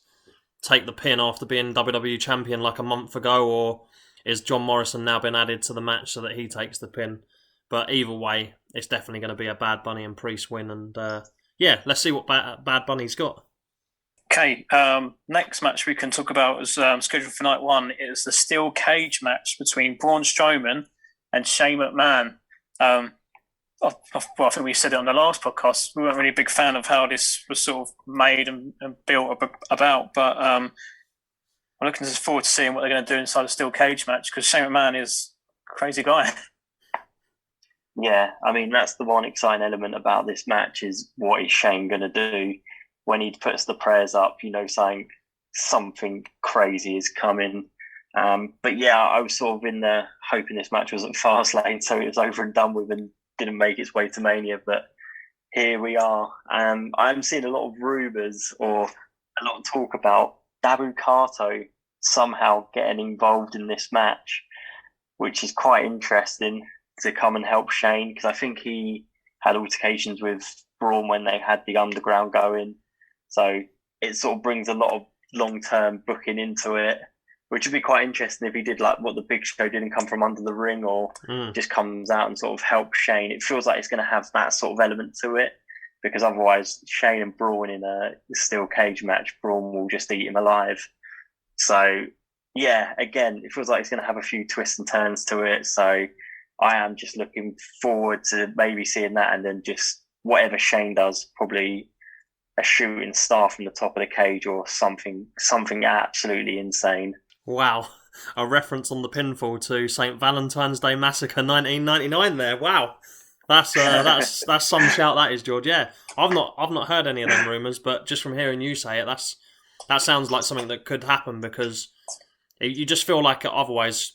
take the pin after being WWE champion like a month ago, or is John Morrison now been added to the match so that he takes the pin? But either way, it's definitely going to be a Bad Bunny and Priest win. And yeah, let's see what Bad Bunny's got. Okay, next match we can talk about is scheduled for night one. Is the steel cage match between Braun Strowman and Shane McMahon. I think we said it on the last podcast. We weren't really a big fan of how this was sort of made and built about, but I'm looking forward to seeing what they're going to do inside the steel cage match, because Shane McMahon is a crazy guy. Yeah, I mean, that's the one exciting element about this match, is what is Shane going to do when he puts the prayers up, saying something crazy is coming. But yeah, I was sort of in there hoping this match was at Fastlane, so it was over and done with, and didn't make its way to Mania, but here we are. I'm seeing a lot of rumours or a lot of talk about Dabu Kato somehow getting involved in this match, which is quite interesting to come and help Shane, because I think he had altercations with Braun when they had the underground going. So it sort of brings a lot of long-term booking into it, which would be quite interesting if he did like what the Big Show did and come from under the ring, or just comes out and sort of help Shane. It feels like it's going to have that sort of element to it, because otherwise Shane and Braun in a steel cage match, Braun will just eat him alive. So yeah, again, it feels like it's going to have a few twists and turns to it. So I am just looking forward to maybe seeing that, and then just whatever Shane does, probably a shooting star from the top of the cage or something absolutely insane. Wow, a reference on the pinfall to St. Valentine's Day Massacre 1999 there. Wow. That's some shout, that is, George. Yeah, I've not heard any of them rumours, but just from hearing you say it, that sounds like something that could happen, because you just feel like otherwise,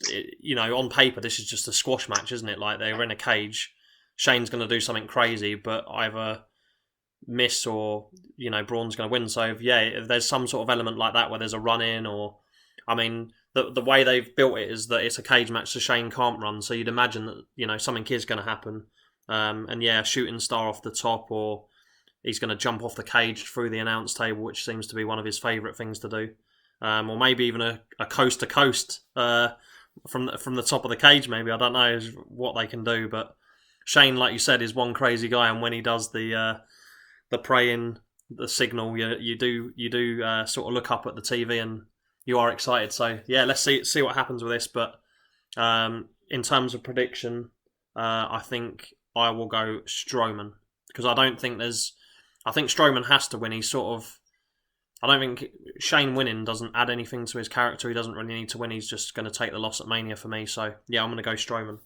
on paper, this is just a squash match, isn't it? Like, they're in a cage, Shane's going to do something crazy, but either miss or, Braun's going to win. So, yeah, if there's some sort of element like that where there's a run-in, or, I mean, the way they've built it is that it's a cage match, so Shane can't run, so you'd imagine that, something is going to happen. And yeah, shooting star off the top, or he's going to jump off the cage through the announce table, which seems to be one of his favourite things to do. Or maybe even a coast to coast from the top of the cage. Maybe, I don't know, is what they can do. But Shane, like you said, is one crazy guy, and when he does the praying, the signal, you do sort of look up at the TV and you are excited. So yeah, let's see what happens with this. But in terms of prediction, I think I will go Strowman, because I think Strowman has to win. I don't think Shane winning doesn't add anything to his character. He doesn't really need to win. He's just going to take the loss at Mania for me. So yeah, I'm going to go Strowman.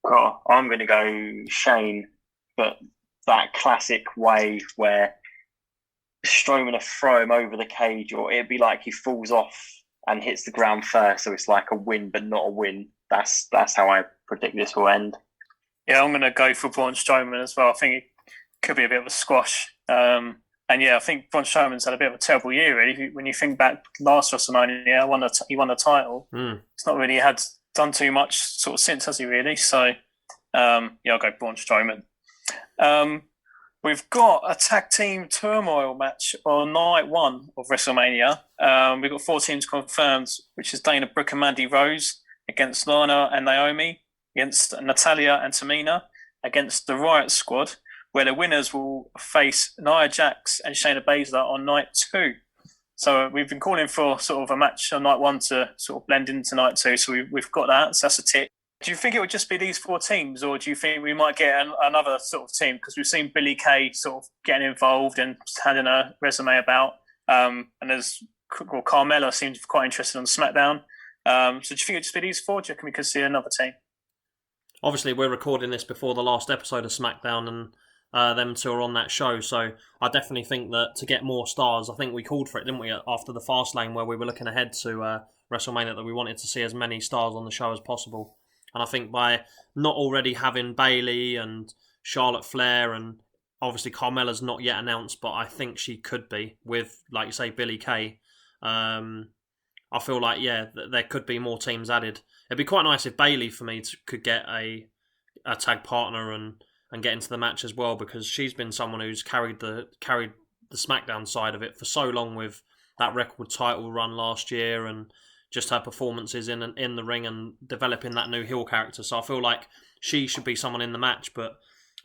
Cool. I'm going to go Shane, but that classic way where Strowman will throw him over the cage, or it'd be like he falls off and hits the ground first, so it's like a win but not a win. That's how I predict this will end. Yeah, I'm going to go for Braun Strowman as well. I think it could be a bit of a squash. And yeah, I think Braun Strowman's had a bit of a terrible year, really. When you think back last WrestleMania, he won the title. It's not really done too much sort of since, has he, really? So, I'll go Braun Strowman. We've got a tag team turmoil match on night one of WrestleMania. We've got 4 teams confirmed, which is Dana Brooke and Mandy Rose against Lana and Naomi, against Natalya and Tamina, against the Riott Squad, where the winners will face Nia Jax and Shayna Baszler on night 2. So we've been calling for sort of a match on night 1 to sort of blend into night 2. So we've got that. So that's a tick. Do you think it would just be these 4 teams, or do you think we might get another sort of team? Because we've seen Billie Kay sort of getting involved and handing a resume about. And Carmella seems quite interested on SmackDown. So do you think it would just be these 4? Do you reckon we could see another team? Obviously, we're recording this before the last episode of SmackDown, and them 2 are on that show. So I definitely think that to get more stars, I think we called for it, didn't we, after the Fastlane, where we were looking ahead to WrestleMania, that we wanted to see as many stars on the show as possible. And I think by not already having Bayley and Charlotte Flair, and obviously Carmella's not yet announced, but I think she could be, with, like you say, Billie Kay. I feel like, there could be more teams added. It'd be quite nice if Bayley, for me, could get a tag partner and get into the match as well, because she's been someone who's carried the SmackDown side of it for so long, with that record title run last year and just her performances in the ring and developing that new heel character. So I feel like she should be someone in the match. But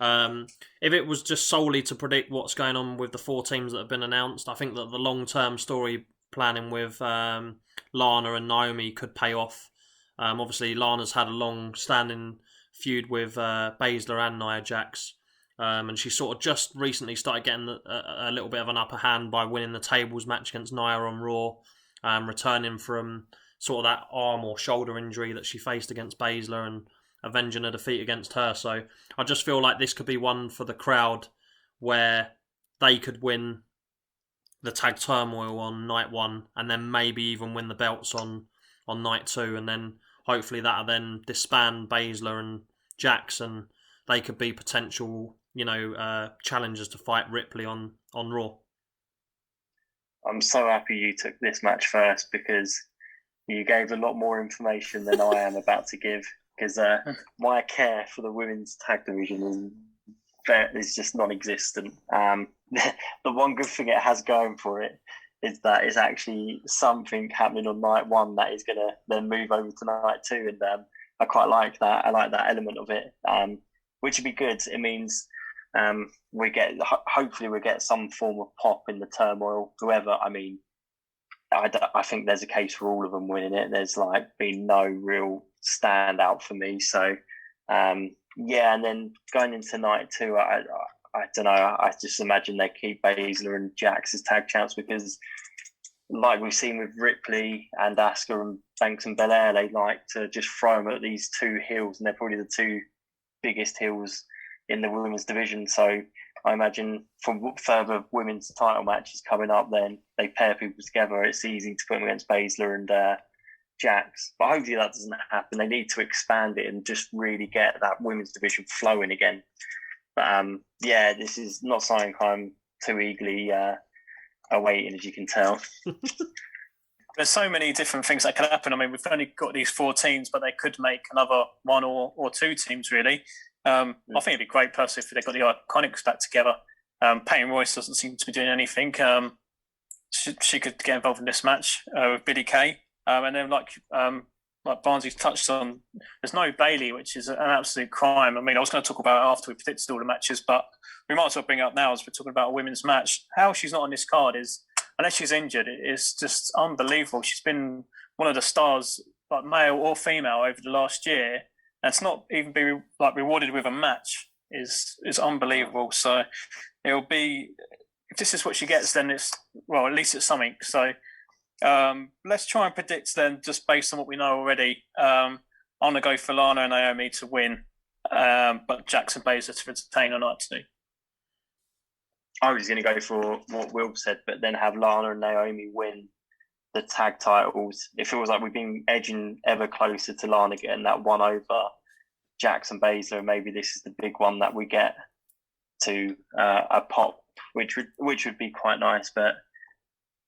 if it was just solely to predict what's going on with the 4 teams that have been announced, I think that the long-term story planning with Lana and Naomi could pay off. Obviously, Lana's had a long-standing feud with Baszler and Nia Jax. And she sort of just recently started getting a little bit of an upper hand by winning the tables match against Nia on Raw, returning from sort of that arm or shoulder injury that she faced against Baszler and avenging a defeat against her. So I just feel like this could be one for the crowd where they could win the tag turmoil on night 1 and then maybe even win the belts on night 2, and then hopefully that'll then disband Baszler Jackson, they could be potential, challengers to fight Ripley on Raw. I'm so happy you took this match first because you gave a lot more information than I am about to give. Because my care for the women's tag division is just non-existent. The one good thing it has going for it is that it's actually something happening on night one that is going to then move over to night two, and I quite like that. I like that element of it, which would be good. It means hopefully we get some form of pop in the Turmoil. Whoever, I think there's a case for all of them winning it. There's been no real standout for me. So and then going into night two, I don't know. I just imagine they keep Baszler and Jax as tag champs because, like we've seen with Ripley and Asuka and Banks and Belair, they like to just throw them at these two heels, and they're probably the two biggest heels in the women's division. So I imagine for further women's title matches coming up, then they pair people together. It's easy to put them against Baszler and Jax, but hopefully that doesn't happen. They need to expand it and just really get that women's division flowing again. But this is not something I'm too eagerly awaiting, as you can tell. There's so many different things that could happen. We've only got these 4 teams, but they could make another 1 or 2 teams, really. I think it'd be great, personally, if they got the Iconics back together. Peyton Royce doesn't seem to be doing anything. She could get involved in this match with Billie Kay. And then, like Barnsley's touched on, there's no Bayley, which is an absolute crime. I was going to talk about it after we predicted all the matches, but we might as well bring it up now as we're talking about a women's match. How she's not on this card is, unless she's injured, it's just unbelievable. She's been one of the stars, male or female, over the last year, and to not even be rewarded with a match is unbelievable. So it'll be, if this is what she gets, then at least it's something. So let's try and predict then, just based on what we know already. I'm going to go for Lana and Naomi to win, but Jackson Baszler to retain on night 2. I was going to go for what Will said, but then have Lana and Naomi win the tag titles. It feels like we've been edging ever closer to Lana getting that one over Jackson Baszler. Maybe this is the big one that we get to a pop, which would be quite nice. But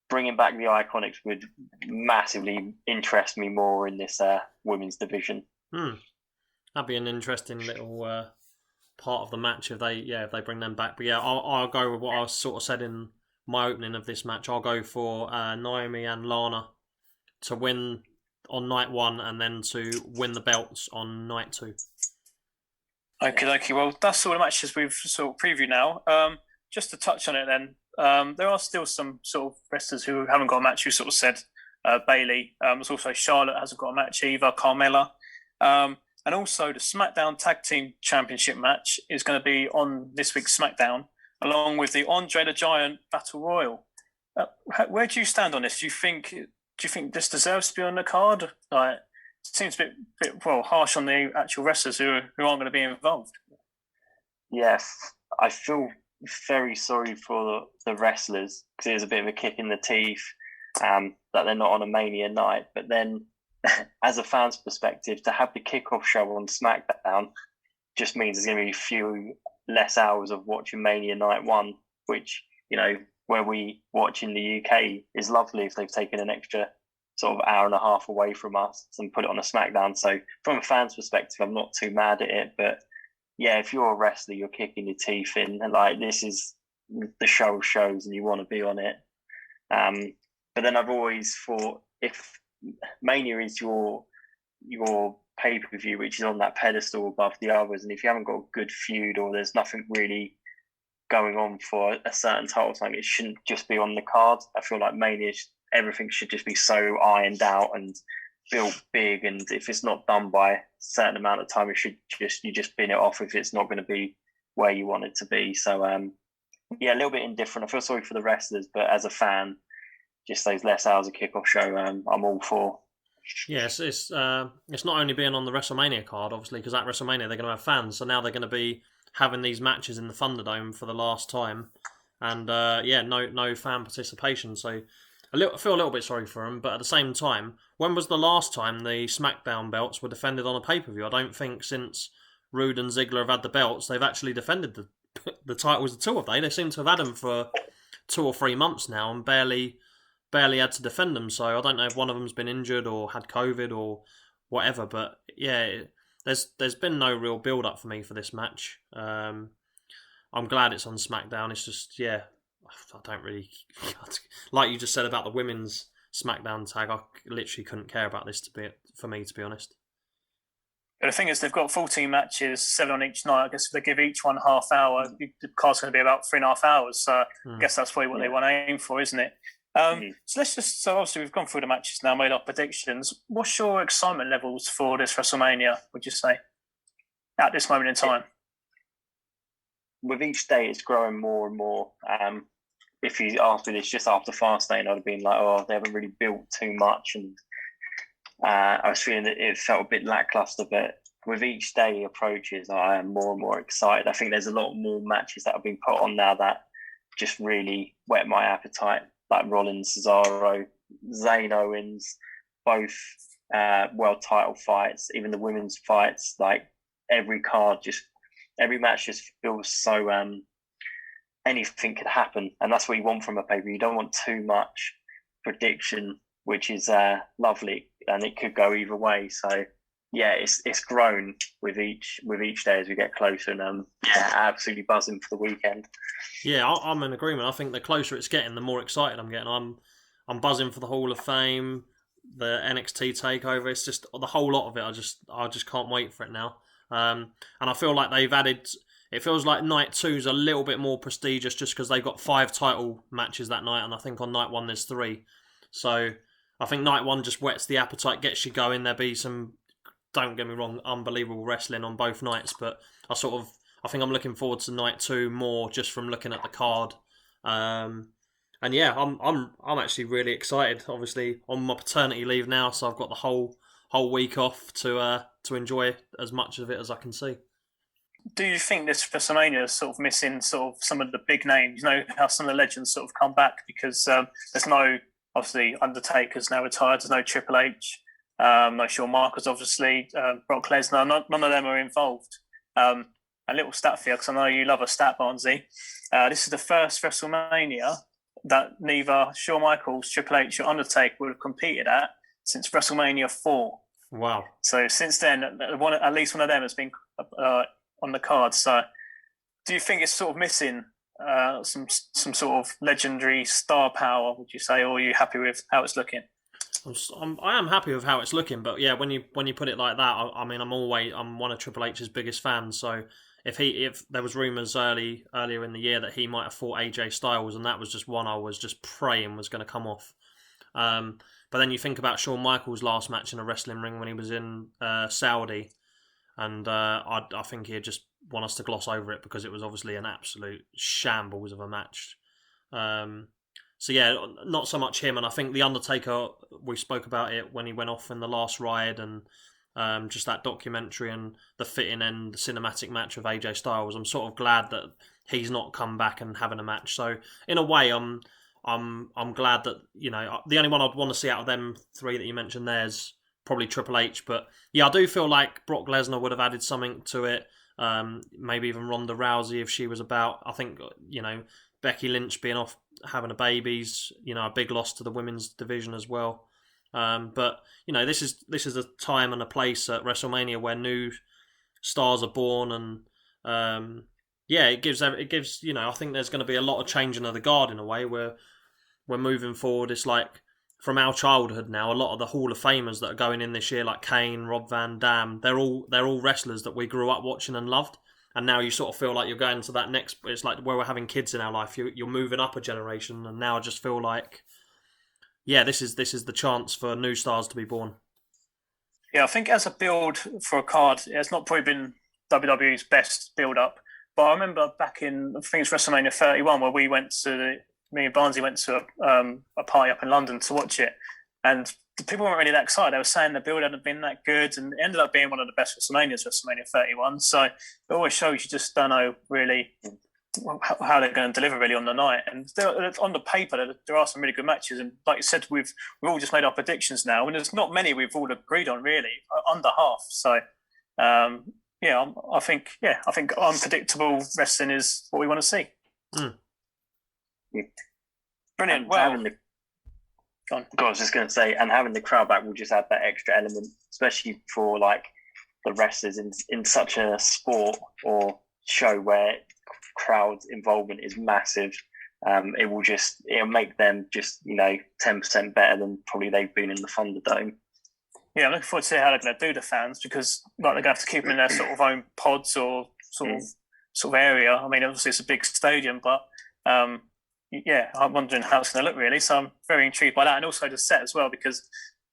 bringing back the Iconics would massively interest me more in this women's division. That'd be an interesting little part of the match if they bring them back. But I'll go with what I sort of said in my opening of this match. I'll go for Naomi and Lana to win on night 1 and then to win the belts on night 2. Okay. Well, that's all the matches we've sort of previewed now. Just to touch on it then, there are still some sort of wrestlers who haven't got a match. You sort of said Bayley. There's also Charlotte hasn't got a match either. Carmella. And also the SmackDown Tag Team Championship match is going to be on this week's SmackDown, along with the Andre the Giant Battle Royal. Where do you stand on this? Do you think this deserves to be on the card? It seems a bit harsh on the actual wrestlers who aren't going to be involved. Yes, I feel very sorry for the wrestlers because it was a bit of a kick in the teeth that they're not on a Mania night. But then, as a fan's perspective, to have the kickoff show on SmackDown just means there's going to be a few less hours of watching Mania Night 1, which, where we watch in the UK is lovely if they've taken an extra sort of hour and a half away from us and put it on a SmackDown. So from a fan's perspective, I'm not too mad at it. But yeah, if you're a wrestler, you're kicking your teeth in, and this is the show of shows and you want to be on it. But then I've always thought, if Mania is your pay-per-view, which is on that pedestal above the others, and if you haven't got a good feud or there's nothing really going on for a certain title time, it shouldn't just be on the card. I feel like Mania, everything should just be so ironed out and built big, and if it's not done by a certain amount of time, you just bin it off if it's not going to be where you want it to be. So a little bit indifferent. I feel sorry for the wrestlers, but as a fan, just those less hours of kickoff show, I'm all for. Yes, it's not only being on the WrestleMania card, obviously, because at WrestleMania they're going to have fans, so now they're going to be having these matches in the Thunderdome for the last time, and no fan participation. So I feel a little bit sorry for them, but at the same time, when was the last time the SmackDown belts were defended on a pay-per-view? I don't think since Rude and Ziggler have had the belts, they've actually defended the titles at all, have they? They seem to have had them for 2 or 3 months now and barely had to defend them. So I don't know if one of them's been injured or had COVID or whatever. But yeah, there's been no real build up for me for this match. I'm glad it's on SmackDown. It's just, yeah, I don't really, like you just said about the women's SmackDown tag, I literally couldn't care about this for me, to be honest. But the thing is, they've got 14 matches, 7 on each night. I guess if they give each one half hour, the card's going to be about 3.5 hours. So I guess that's probably what they want to aim for, isn't it? So obviously we've gone through the matches now, made our predictions. What's your excitement levels for this WrestleMania, would you say, at this moment in time? With each day, it's growing more and more. If you asked me this just after Fastlane, I'd have been like, oh, they haven't really built too much. And I was feeling that it felt a bit lackluster. But with each day approaches, I am more and more excited. I think there's a lot more matches that have been put on now that just really whet my appetite, like Rollins, Cesaro, Zayn Owens, both world title fights, even the women's fights. Like every match just feels so anything could happen, and that's what you want from a pay-per-view. You don't want too much prediction, which is lovely, and it could go either way. So yeah, it's grown with each day as we get closer, and absolutely buzzing for the weekend. Yeah, I'm in agreement. I think the closer it's getting, the more excited I'm getting. I'm buzzing for the Hall of Fame, the NXT takeover. It's just the whole lot of it. I just can't wait for it now. And I feel like they've added. It feels like night 2's a little bit more prestigious just because they've got 5 title matches that night, and I think on night 1 there's 3. So I think night 1 just whets the appetite, gets you going. There'll be some, don't get me wrong, unbelievable wrestling on both nights, but I think I'm looking forward to night 2 more just from looking at the card. And yeah, I'm actually really excited. Obviously on my paternity leave now, so I've got the whole week off to enjoy as much of it as I can see. Do you think this WrestleMania is sort of missing sort of some of the big names? You know how some of the legends sort of come back because there's no, obviously, Undertaker's now retired. There's no Triple H, no Shawn Michaels, obviously, Brock Lesnar. None of them are involved. A little stat for you, because I know you love a stat, Barnsley. This is the first WrestleMania that neither Shawn Michaels, Triple H, or Undertaker would have competed at since WrestleMania 4. Wow. So since then, at least one of them has been on the card. So do you think it's sort of missing some sort of legendary star power, would you say, or are you happy with how it's looking? I am happy with how it's looking, but yeah, when you put it like that, I mean, I'm one of Triple H's biggest fans. So if there was rumours earlier in the year that he might have fought AJ Styles, and that was just one I was just praying was going to come off. But then you think about Shawn Michaels' last match in a wrestling ring when he was in Saudi, and I think he'd just want us to gloss over it because it was obviously an absolute shambles of a match. So yeah, not so much him, and I think The Undertaker, we spoke about it when he went off in the last ride, and just that documentary and the fitting end cinematic match with AJ Styles. I'm sort of glad that he's not come back and having a match. So in a way, I'm glad that, you know, the only one I'd want to see out of them 3 that you mentioned there's probably Triple H. But yeah, I do feel like Brock Lesnar would have added something to it. Maybe even Ronda Rousey if she was about. I think, you know, Becky Lynch being off having a baby's, you know, a big loss to the women's division as well. But you know, this is a time and a place at WrestleMania where new stars are born, and yeah, it gives, you know, I think there's going to be a lot of changing of the guard in a way where we're moving forward. It's like from our childhood now, a lot of the Hall of Famers that are going in this year, like Kane, Rob Van Dam, they're all wrestlers that we grew up watching and loved. And now you sort of feel like you're going to that next. It's like where we're having kids in our life. You're moving up a generation, and now I just feel like, yeah, this is the chance for new stars to be born. Yeah, I think as a build for a card, it's not probably been WWE's best build up. But I remember back in, I think it's WrestleMania 31, where me and Barnsley went to a party up in London to watch it, and the people weren't really that excited. They were saying the build hadn't been that good, and it ended up being one of the best WrestleManias, WrestleMania 31. So it always shows you just don't know really how they're going to deliver really on the night. And on the paper, there are some really good matches. And like you said, we've all just made our predictions now, and there's not many we've all agreed on really, under half. So I think unpredictable wrestling is what we want to see. Mm. Brilliant. And well, go on. I was just going to say, and having the crowd back will just add that extra element, especially for like the wrestlers in such a sport or show where crowd involvement is massive. It'll make them just 10% better than probably they've been in the Thunderdome. Yeah, I'm looking forward to see how they're going to do the fans, because like they're going to have to keep them in their sort of own pods or sort of area. I mean, obviously it's a big stadium, but I'm wondering how it's going to look really. So I'm very intrigued by that, and also the set as well, because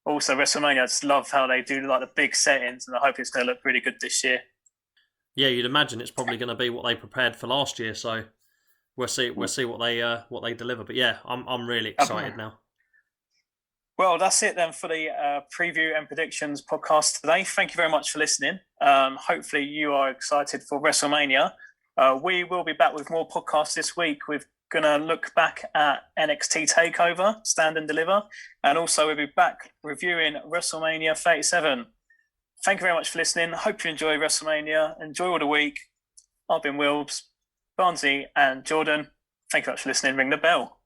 also WrestleMania, I just love how they do like the big settings, and I hope it's going to look really good this year. Yeah, you'd imagine it's probably going to be what they prepared for last year. So we'll see what they deliver. But yeah, I'm really excited now. Well, that's it then for the preview and predictions podcast today. Thank you very much for listening. Hopefully you are excited for WrestleMania. We will be back with more podcasts this week. We're going to look back at NXT TakeOver, Stand and Deliver, and also we'll be back reviewing WrestleMania 37. Thank you very much for listening. Hope you enjoy WrestleMania. Enjoy all the week. I've been Wilbs, Barnsey and Jordan. Thank you very much for listening. Ring the bell.